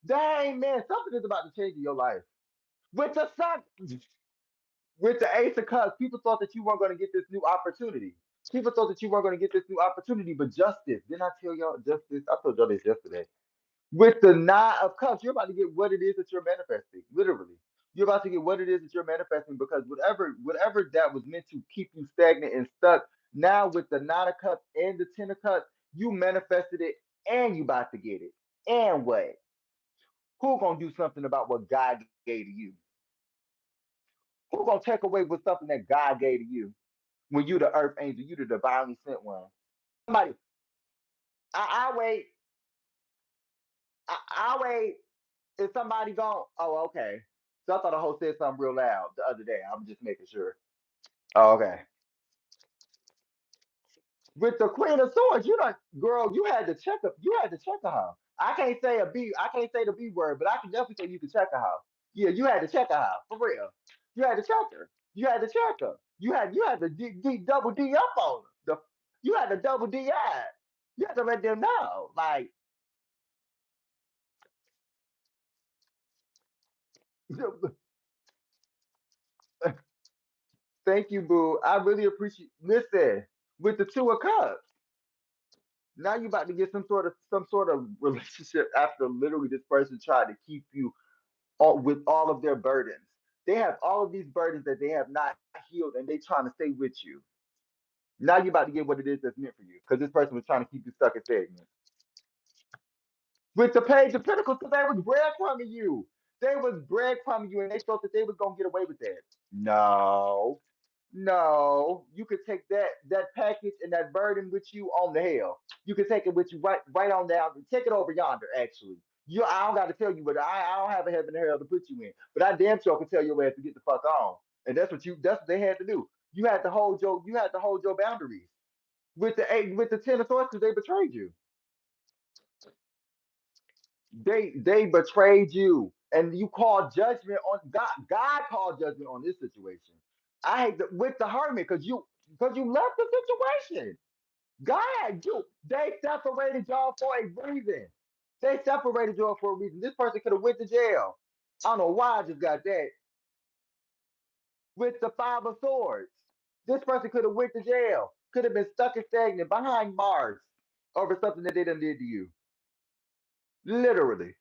The hangman, something is about to change in your life. With the sun, with the Ace of Cups, people thought that you weren't going to get this new opportunity. People thought that you weren't going to get this new opportunity, but justice. Didn't I tell y'all justice? I told y'all this yesterday. With the Nine of Cups, you're about to get what it is that you're manifesting. Literally, you're about to get what it is that you're manifesting because whatever that was meant to keep you stagnant and stuck. Now with the Nine of Cups and the Ten of Cups, you manifested it, and you about to get it. And what? Who gonna do something about what God gave to you? Who gonna take away with something that God gave to you? When you the Earth Angel, you the divinely sent one. Somebody, I wait. I wait. Is somebody gone? Oh, okay. So I thought the host said something real loud the other day. I'm just making sure. Oh, okay. With the Queen of Swords, you know, girl, you had to check up. You had to check her house. I can't say a B. I can't say the B word, but I can definitely say you can check her house. Yeah, you had to check her house for real. You had to check her. You had to check her. You had to double D up on her. You had to double D I. You had to let them know. Like, thank you, boo. I really appreciate. Listen, with the Two of Cups. Now you about to get some sort of relationship after literally this person tried to keep you with all of their burdens. They have all of these burdens that they have not healed, and they trying to stay with you. Now you about to get what it is that's meant for you, because this person was trying to keep you stuck and stagnant. With the Page of Pentacles, because they was breadcrumbing you. They was breadcrumbing you, and they thought that they was gonna get away with that. No, no, you could take that package and that burden with you on the hell. You can take it with you right on down. Take it over yonder. Actually, I don't got to tell you, but I don't have a heaven and hell to put you in. But I damn sure can tell your ass to get the fuck on. And that's what they had to do. You had to hold your boundaries with the Ten of Swords because they betrayed you. They betrayed you, and you called judgment on God. God called judgment on this situation. I hate with the Hermit because you left the situation. God, they separated y'all for a reason. They separated y'all for a reason. This person could have went to jail. I don't know why I just got that with the Five of Swords. This person could have went to jail. Could have been stuck and stagnant behind Mars over something that they done did to you. Literally.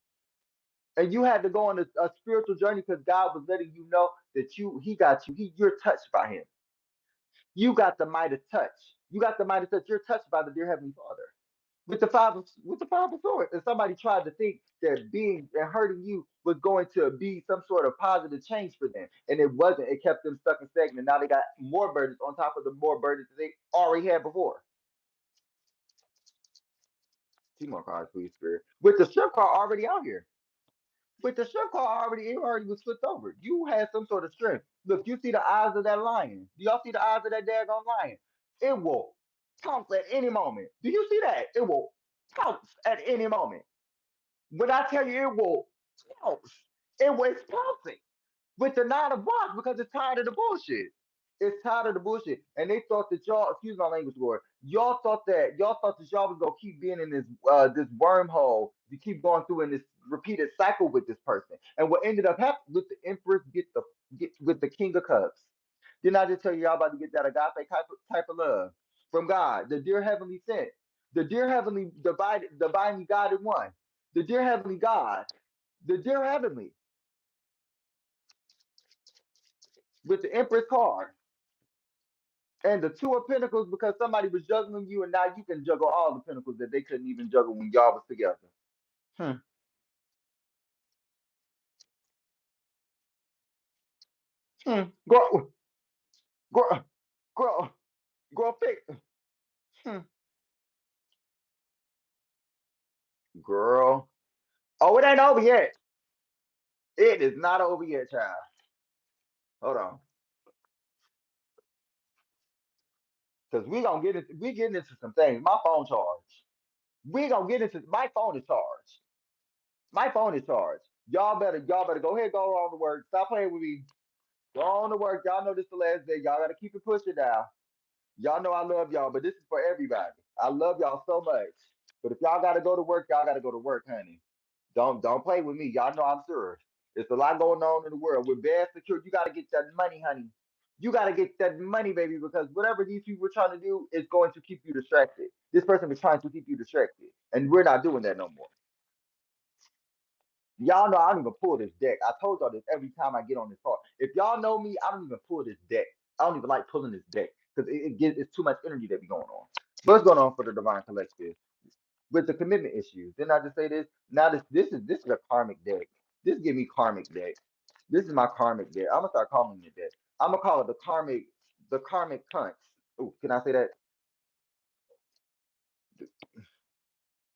And you had to go on a spiritual journey because God was letting you know that he got you. You're touched by him. You got the Midas touch. You got the Midas touch. You're touched by the dear Heavenly Father. With the five of swords. And somebody tried to think that being and hurting you was going to be some sort of positive change for them. And it wasn't. It kept them stuck and stagnant. Now they got more burdens on top of the more burdens that they already had before. Two more cards, please, Spirit. With the strip card already out here. With the strength card it already was flipped over. You had some sort of strength. Look, you see the eyes of that lion. Do y'all see the eyes of that daggone lion? It will pounce at any moment. Do you see that? It will pounce at any moment. When I tell you it will pounce, it's pouncing with the Nine of Wands because it's tired of the bullshit. It's tired of the bullshit. And they thought that y'all, excuse my language, Lord, y'all thought that y'all was gonna keep being in this wormhole. You keep going through in this repeated cycle with this person. And what ended up happening with the Empress get with the King of Cups. Didn't I just tell you y'all about to get that agape type of love from God, the dear heavenly sent, the dear heavenly divinely guided one, the dear heavenly God, the dear heavenly with the Empress card. And the Two of Pentacles because somebody was juggling you, and now you can juggle all the pentacles that they couldn't even juggle when y'all was together. Hmm. Hmm. Girl, girl, girl, girl, pick. Hmm. Girl. Oh, it ain't over yet. It is not over yet, child. Hold on, because we getting into some things. My phone charged. We gonna get into my phone is charged. My phone is charged. Y'all better go ahead, go on to work. Stop playing with me. Go on to work. Y'all know this the last day. Y'all gotta keep it pushing now. Y'all know I love y'all, but this is for everybody. I love y'all so much. But if y'all gotta go to work, y'all gotta go to work, honey. Don't play with me. Y'all know I'm serious. It's a lot going on in the world. With bad security, you got to get that money, honey. You got to get that money, baby, because whatever these people were trying to do is going to keep you distracted. This person was trying to keep you distracted, and we're not doing that no more. Y'all know I don't even pull this deck. I told y'all this every time I get on this call. If y'all know me, I don't even pull this deck. I don't even like pulling this deck because it's too much energy that be going on. What's going on for the divine collective with the commitment issues? Didn't I just say this? Now this is a karmic deck. This give me karmic deck. This is my karmic deck. I'm gonna start calling it that. I'm gonna call it the karmic cunts. Oh, can I say that?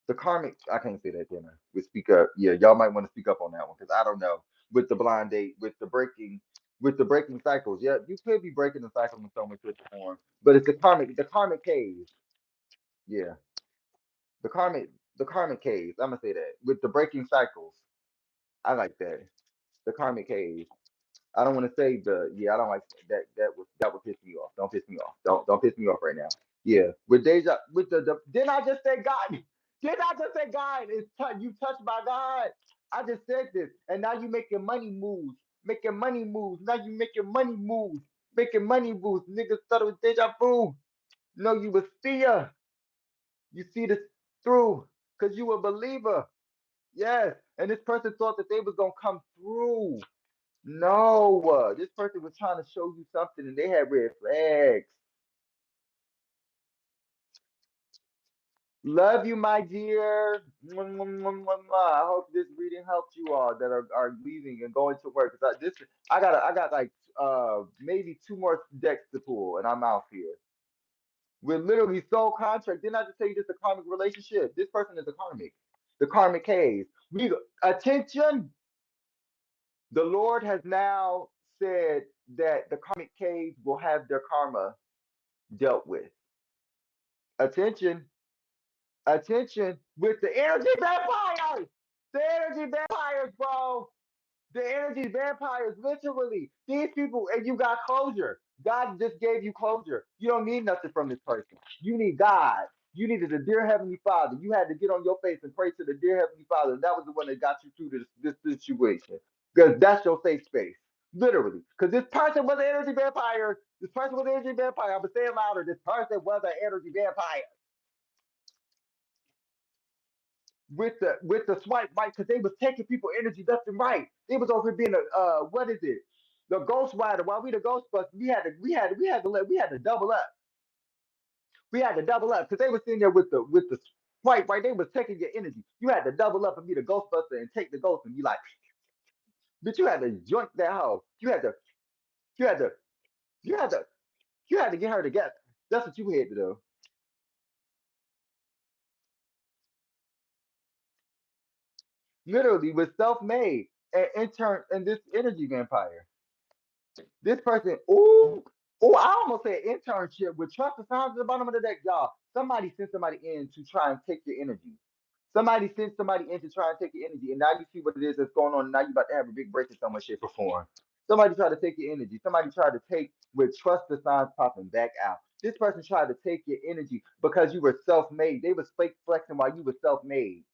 The karmic, I can't say that, can I? We speak up. Yeah, y'all might want to speak up on that one because I don't know. With the blind date, with the breaking cycles. Yeah, you could be breaking the cycle in some way, shape, or form. But it's the karmic cave. Yeah, the karmic, the karmic cave. I'm gonna say that with the breaking cycles. I like that. The karmic cave. I don't want to say the yeah. I don't like that. That would piss me off. Don't piss me off. Don't piss me off right now. Yeah, with deja with the didn't I just say God? Didn't I just say God? You touched by God. I just said this, and now you making money moves, making money moves. Now you making money moves, making money moves. Niggas thought it was deja vu. No, you was seer. You see this through, cause you a believer. Yes, and this person thought that they was gonna come through. No, this person was trying to show you something, and they had red flags. Love you, my dear. Mwah, mwah, mwah, mwah, mwah. I hope this reading helped you all that are leaving and going to work. Cause I got like maybe two more decks to pull, and I'm out here. We're literally soul contract. Didn't I just tell you this is a karmic relationship? This person is a karmic, the karmic case. We attention. The Lord has now said that the karmic case will have their karma dealt with. Attention. Attention with the energy vampires. The energy vampires, bro. The energy vampires, literally. These people, and you got closure. God just gave you closure. You don't need nothing from this person. You need God. You needed a dear Heavenly Father. You had to get on your face and pray to the dear Heavenly Father. And that was the one that got you through this situation. Because that's your safe space. Literally. Because this person was an energy vampire. This person was an energy vampire. I'm going to say it louder. This person was an energy vampire. With the swipe right because they was taking people energy left and right. They was over here being a what is it? The ghost rider. While we the ghostbusters, we had to double up. We had to double up because they was sitting there with the swipe right. They was taking your energy. You had to double up and be the ghostbuster and take the ghost and be like, but you had to joint that hoe. You had to you had to you had to get her together. That's what you had to do. Literally with self-made and intern and this energy vampire. This person, I almost said internship with trust the signs at the bottom of the deck, y'all. Somebody sent somebody in to try and take your energy. Somebody sent somebody in to try and take your energy, and now you see what it is that's going on. And now you about to have a big break in some way, shape, or form. Somebody tried to take your energy. Somebody tried to take with trust the signs popping back out. This person tried to take your energy because you were self-made. They was fake flexing while you were self-made.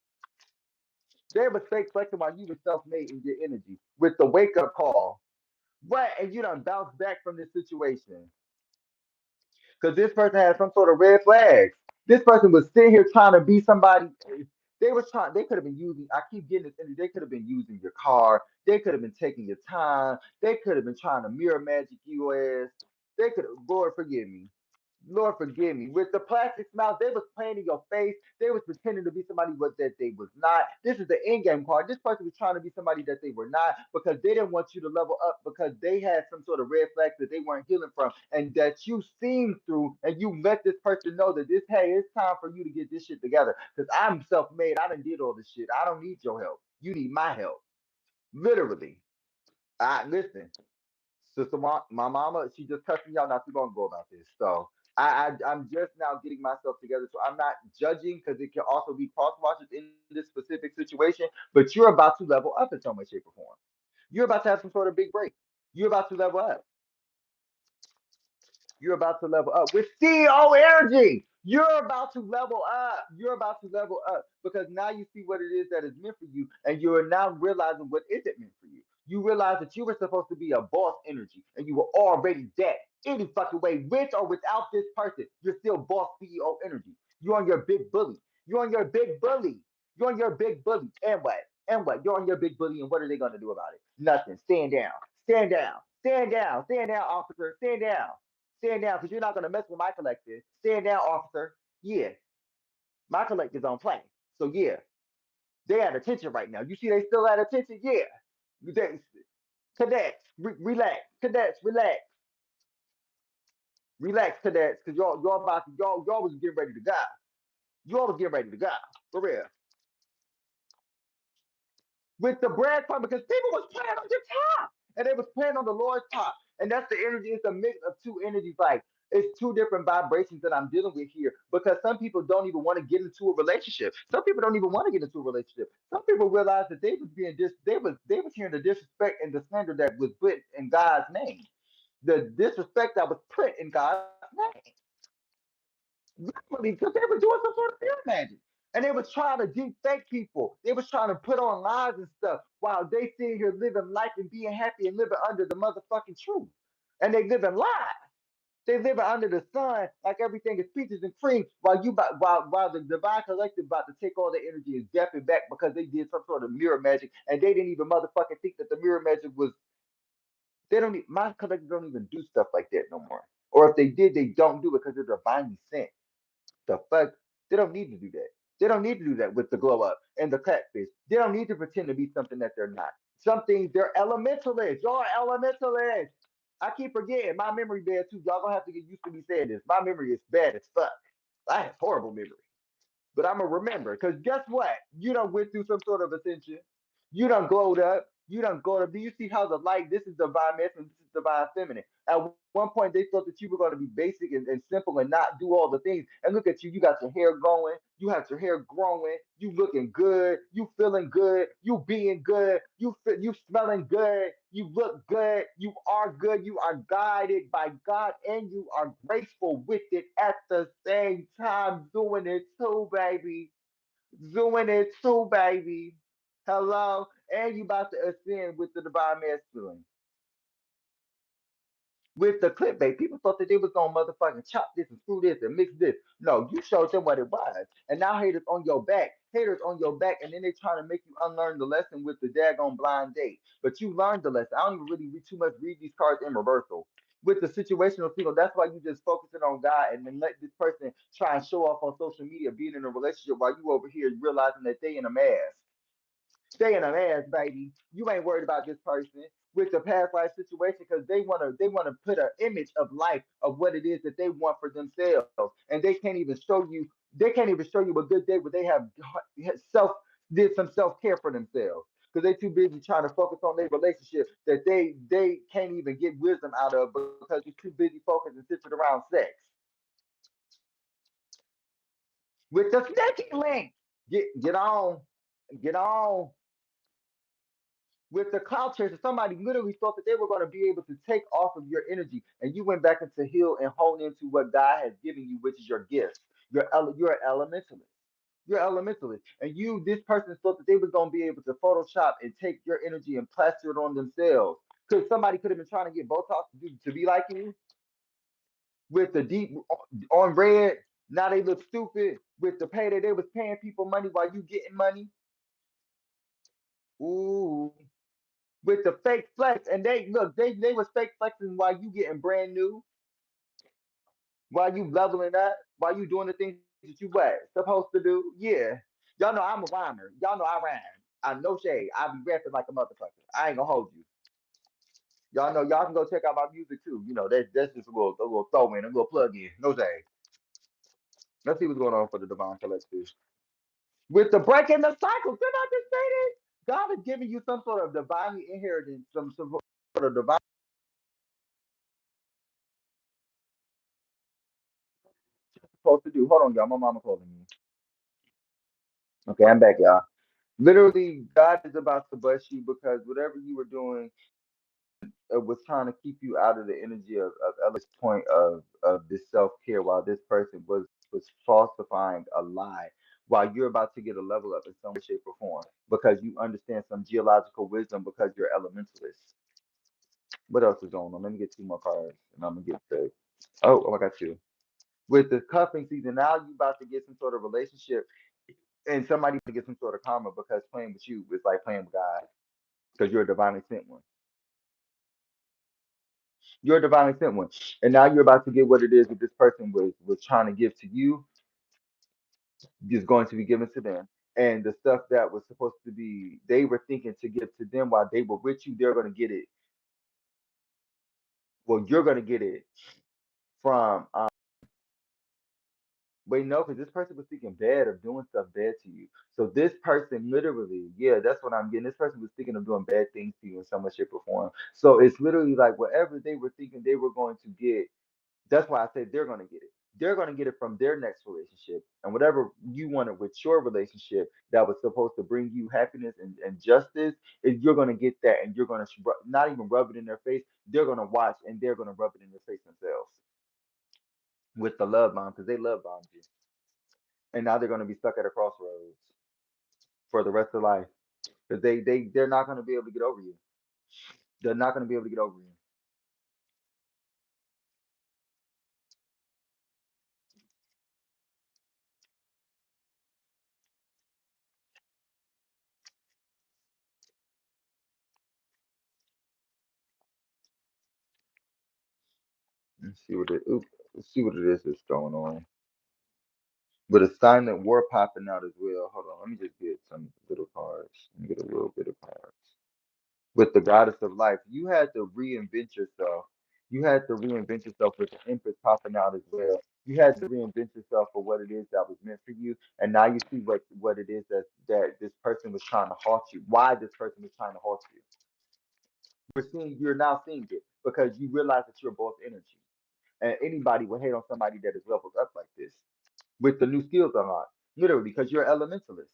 They was fake flexing while you were self-made in your energy with the wake-up call. What? And you done bounced back from this situation because this person had some sort of red flags. This person was sitting here trying to be somebody. They was trying. They could have been using. I keep getting this. They could have been using your car. They could have been taking your time. They could have been trying to mirror magic you as. They could. Lord forgive me. Lord forgive me. With the plastic smiles, they was playing in your face. They was pretending to be somebody that they was not. This is the end game card. This person was trying to be somebody that they were not because they didn't want you to level up because they had some sort of red flags that they weren't healing from and that you seen through and you let this person know that hey, it's time for you to get this shit together because I'm self-made. I done did all this shit. I don't need your help. You need my help. Literally. I listen. Sister, my mama, she just cussed me out not too long ago about this. So I'm just now getting myself together. So I'm not judging because it can also be cross watches in this specific situation. But you're about to level up in some way, shape, or form. You're about to have some sort of big break. You're about to level up. You're about to level up with CEO energy. You're about to level up. You're about to level up because now you see what it is that is meant for you, and you're now realizing what isn't meant for you. You realize that you were supposed to be a boss energy and you were already that. Any fucking way, with or without this person, you're still boss CEO energy. You're on your big bully. You're on your big bully. You're on your big bully. And what? And what? You're on your big bully, and what are they gonna do about it? Nothing. Stand down. Stand down. Stand down. Stand down, officer. Stand down. Stand down, because you're not gonna mess with my collective. Stand down, officer. Yeah, my collective's on play. So yeah, they at attention right now. You see, they still at attention. Yeah, they, cadets, relax. Cadets, relax. Relax, cadets, because y'all about to, y'all was getting ready to go. Y'all was getting ready to go for real. With the bread part, because people was playing on your top and they was playing on the Lord's top. And that's the energy. It's a mix of two energies. Like it's two different vibrations that I'm dealing with here because some people don't even want to get into a relationship. Some people don't even want to get into a relationship. Some people realize that they was being they was hearing the disrespect and the slander that was put in God's name. The disrespect that was put in God's name. Literally, because they were doing some sort of fear magic. And they was trying to deep fake people. They was trying to put on lies and stuff while they sitting here living life and being happy and living under the motherfucking truth. And they living lies. They living under the sun like everything is peaches and cream while while the divine collective about to take all the energy and zap it back because they did some sort of mirror magic and they didn't even motherfucking think that the mirror magic was they don't my collective don't even do stuff like that no more. Or if they did, they don't do it because they're divinely sent. The fuck? They don't need to do that. They don't need to do that with the glow up and the catfish. They don't need to pretend to be something that they're not. Some things they're elementalists. Y'all are elementalists. I keep forgetting my memory bad too. Y'all gonna have to get used to me saying this. My memory is bad as fuck. I have horrible memory. But I'm gonna remember. Cause guess what? You done went through some sort of ascension. You done glowed up. You done glowed up. Do you see how the light? This is divine masculine. This is divine feminine. At one point, they thought that you were going to be basic and simple and not do all the things. And look at you. You got your hair going. You have your hair growing. You looking good. You feeling good. You being good. You smelling good. You look good. You are good. You are guided by God, and you are graceful with it at the same time. Doing it too, baby. Doing it too, baby. Hello, and you about to ascend with the divine masculine with the clickbait. People thought that they was gonna motherfucking chop this and screw this and mix this. No, you showed them what it was. And now haters on your back. Haters on your back, and then they trying to make you unlearn the lesson with the daggone blind date. But you learned the lesson. I don't even really read too much, read these cards in reversal. With the situational single, that's why you just focusing on God and then let this person try and show off on social media being in a relationship while you over here realizing that they in a mask. Stay in a ass, baby. You ain't worried about this person with the past life situation because they wanna put an image of life of what it is that they want for themselves, and they can't even show you a good day where they have self did some self care for themselves because they too busy trying to focus on their relationship that they can't even get wisdom out of because they're too busy focusing and centered around sex with the snakey link. Get on with the cloud chasers, somebody literally thought that they were going to be able to take off of your energy, and you went back into heal and hone into what God has given you, which is your gifts. You're an elementalist. You're an elementalist, and this person thought that they was going to be able to Photoshop and take your energy and plaster it on themselves. Because somebody could have been trying to get Botox to be like you with the deep on red. Now they look stupid with the pay that they was paying people money while you getting money. Ooh, with the fake flex, and they was fake flexing while you getting brand new, while you leveling up, while you doing the things that you what supposed to do. Yeah, y'all know I'm a rhymer. Y'all know I rhyme. I no shade. I be rapping like a motherfucker. I ain't gonna hold you. Y'all know y'all can go check out my music too. You know that's just a little throw in, a little plug in. No shade. Let's see what's going on for the divine collective with the breaking the cycle. Did I just say this? God is giving you some sort of divinely inheritance, some sort of divine supposed to do. Hold on, y'all. My mama calling me. Okay, I'm back, y'all. Literally, God is about to bless you because whatever you were doing was trying to keep you out of the energy of this point of this self care while this person was falsifying a lie while you're about to get a level up in some way, shape, or form because you understand some geological wisdom because you're elementalist. What else is going on? Let me get two more cards and I'm gonna get the oh, I got two. With the cuffing season, now you about to get some sort of relationship and somebody to get some sort of karma because playing with you is like playing with God because you're a divinely sent one. You're a divinely sent one. And now you're about to get what it is that this person was trying to give to you is going to be given to them. And the stuff that was supposed to be they were thinking to give to them while they were with you, they're gonna get it. Well, you're gonna get it from wait, no, because this person was thinking bad of doing stuff bad to you. So this person literally, yeah, that's what I'm getting. This person was thinking of doing bad things to you in some way, shape, or form. So it's literally like whatever they were thinking they were going to get. That's why I say they're going to get it. They're going to get it from their next relationship. And whatever you wanted with your relationship that was supposed to bring you happiness and justice, is you're going to get that and you're going to not even rub it in their face. They're going to watch and they're going to rub it in their face themselves with the love bomb because they love bombed you. And now they're going to be stuck at a crossroads for the rest of life because they're not going to be able to get over you. They're not going to be able to get over you. Let's see what it is that's going on. But a silent war popping out as well. Hold on, let me just get some little cards. Let me get a little bit of cards. With the goddess of life, you had to reinvent yourself. You had to reinvent yourself with the empress popping out as well. You had to reinvent yourself for what it is that was meant for you, and now you see what it is that this person was trying to halt you. Why this person was trying to halt you? You're now seeing it because you realize that you're both energy, and anybody will hate on somebody that is leveled up like this with the new skills unlocked, literally, because you're an elementalist.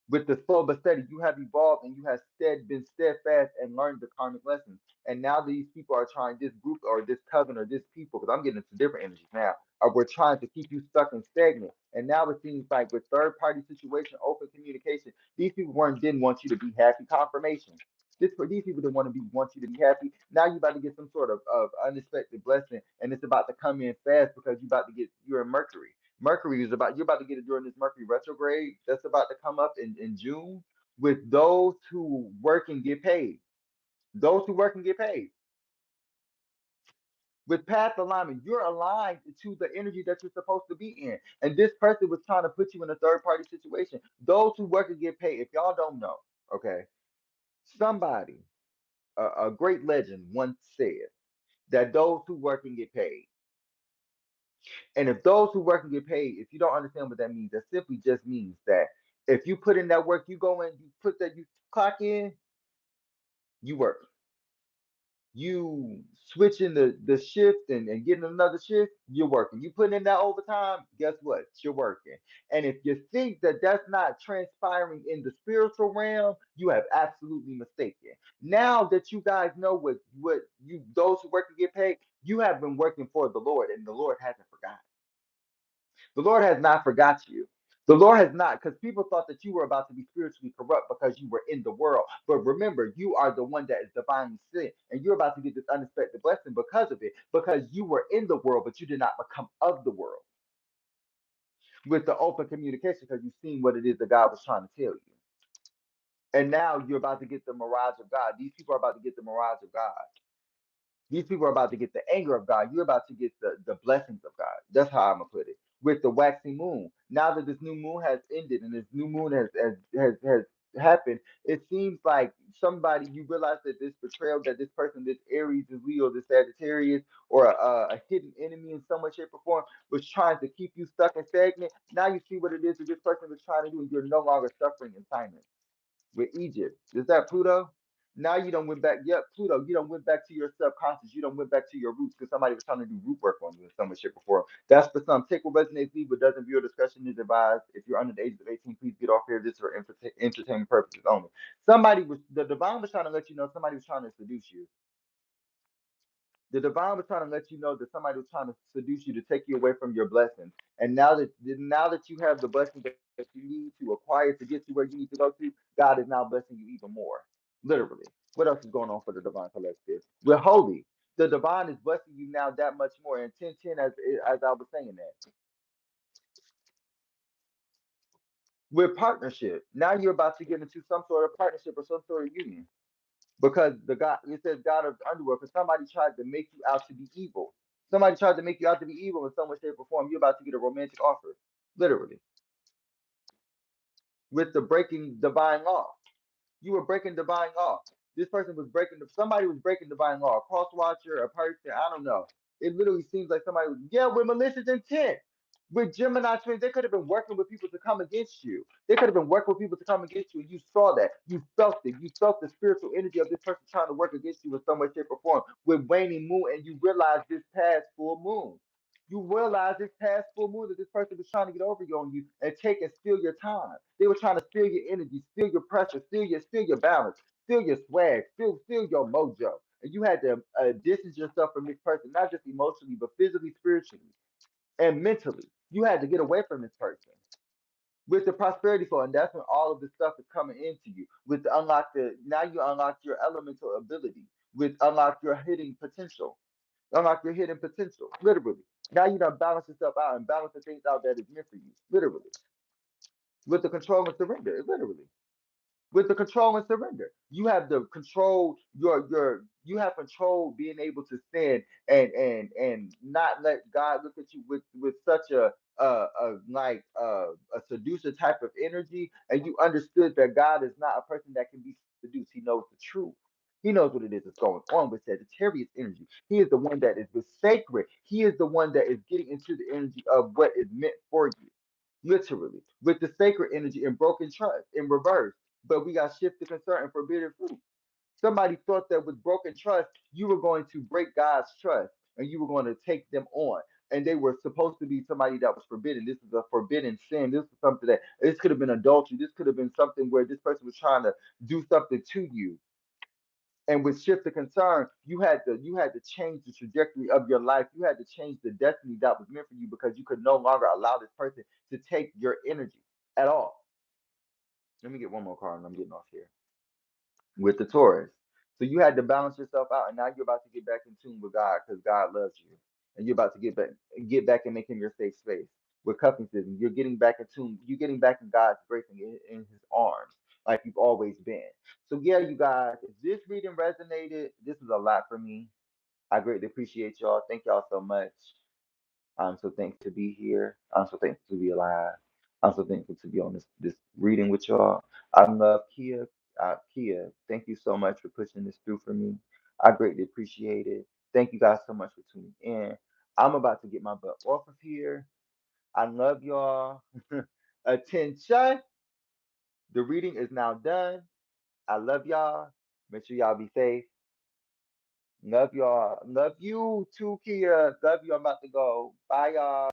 With the slow but steady, you have evolved and you have been steadfast and learned the karmic lessons. And now these people are trying, this group or this coven or this people, because I'm getting into different energies now, are we're trying to keep you stuck and stagnant. And now it seems like with third party situation, open communication, these people didn't want you to be happy. Confirmation. These people didn't want you to be happy. Now you're about to get some sort of unexpected blessing, and it's about to come in fast because you're in Mercury. Mercury is about you're about to get it during this Mercury retrograde that's about to come up in June with those who work and get paid. Those who work and get paid. With path alignment, you're aligned to the energy that you're supposed to be in. And this person was trying to put you in a third party situation. Those who work and get paid, if y'all don't know, okay, somebody, a great legend once said that those who work and get paid. And if those who work and get paid, if you don't understand what that means, that simply just means that if you put in that work, you go in, you clock in, you work. You switching the shift and getting another shift, you're working. You putting in that overtime, guess what? You're working. And if you think that that's not transpiring in the spiritual realm, you have absolutely mistaken. Now that you guys know what you those who work and get paid, you have been working for the Lord, and the Lord hasn't forgotten. The Lord has not forgot you. The Lord has not, because people thought that you were about to be spiritually corrupt because you were in the world. But remember, you are the one that is divinely sent, and you're about to get this unexpected blessing because of it, because you were in the world, but you did not become of the world with the open communication because you've seen what it is that God was trying to tell you. And now you're about to get the mirage of God. These people are about to get the mirage of God. These people are about to get the anger of God. You're about to get the blessings of God. That's how I'm gonna put it. With the waxing moon. Now that this new moon has ended and this new moon has happened, it seems like somebody you realize that this betrayal, that this person, this Aries, this Leo, this Sagittarius, or a hidden enemy in some way, shape, or form was trying to keep you stuck and stagnant. Now you see what it is that this person was trying to do, and you're no longer suffering in silence with Egypt. Is that Pluto? Now you don't went back. Yep, Pluto. You don't went back to your subconscious. You don't went back to your roots because somebody was trying to do root work on you in some way, shape, or form. That's for some. Take what resonates, leave what doesn't. Viewer discussion is advised. If you're under the age of 18, please get off here. This is for entertainment purposes only. Somebody was the divine was trying to let you know somebody was trying to seduce you. The divine was trying to let you know that somebody was trying to seduce you to take you away from your blessings. And now that you have the blessings that you need to acquire to get to where you need to go to, God is now blessing you even more. Literally. What else is going on for the divine collective? We're holy. The divine is blessing you now that much more. And 1010, as I was saying that. With partnership. Now you're about to get into some sort of partnership or some sort of union. Because the God, it says God of the underworld, because somebody tried to make you out to be evil. Somebody tried to make you out to be evil in some way, shape, or form. You're about to get a romantic offer, literally, with the breaking divine law. You were breaking divine law. This person was breaking, somebody was breaking divine law. A cross watcher, a person, I don't know. It literally seems like somebody was, yeah, with malicious intent. With Gemini twins, they could have been working with people to come against you. They could have been working with people to come against you, and you saw that. You felt it. You felt the spiritual energy of this person trying to work against you in some way, shape, or form with waning moon, and you realized this past full moon. You realize this past full moon that this person was trying to get over you on you and take and steal your time. They were trying to steal your energy, steal your pressure, steal your balance, steal your swag, steal your mojo. And you had to distance yourself from this person, not just emotionally, but physically, spiritually, and mentally. You had to get away from this person with the prosperity flow, and that's when all of this stuff is coming into you. With the unlock the now you unlock your elemental ability, with unlock your hidden potential. Unlock your hidden potential, literally. Now you done balance yourself out and balance the things out that is meant for you, literally. With the control and surrender, literally. With the control and surrender, you have the control. You have control, being able to stand and not let God look at you with such a seducer type of energy, and you understood that God is not a person that can be seduced. He knows the truth. He knows what it is that's going on with Sagittarius energy. He is the one that is the sacred. He is the one that is getting into the energy of what is meant for you, literally, with the sacred energy and broken trust in reverse. But we got shifted concern and forbidden fruit. Somebody thought that with broken trust, you were going to break God's trust and you were going to take them on. And they were supposed to be somebody that was forbidden. This is a forbidden sin. This is something that this could have been adultery. This could have been something where this person was trying to do something to you. And with shift of concern, you had to change the trajectory of your life. You had to change the destiny that was meant for you because you could no longer allow this person to take your energy at all. Let me get one more card and I'm getting off here. With the Taurus. So you had to balance yourself out, and now you're about to get back in tune with God because God loves you, and you're about to get back and make Him your safe space. With cuffing season, you're getting back in tune. You're getting back in God's grace and in His arms, like you've always been. So yeah, you guys, if this reading resonated, this is a lot for me. I greatly appreciate y'all. Thank y'all so much. I'm so thankful to be here. I'm so thankful to be alive. I'm so thankful to be on this reading with y'all. I love Kia. Kia, thank you so much for pushing this through for me. I greatly appreciate it. Thank you guys so much for tuning in. I'm about to get my butt off of here. I love y'all. Attention. The reading is now done. I love y'all. Make sure y'all be safe. Love y'all. Love you too, Kia. Love you. I'm about to go. Bye, y'all.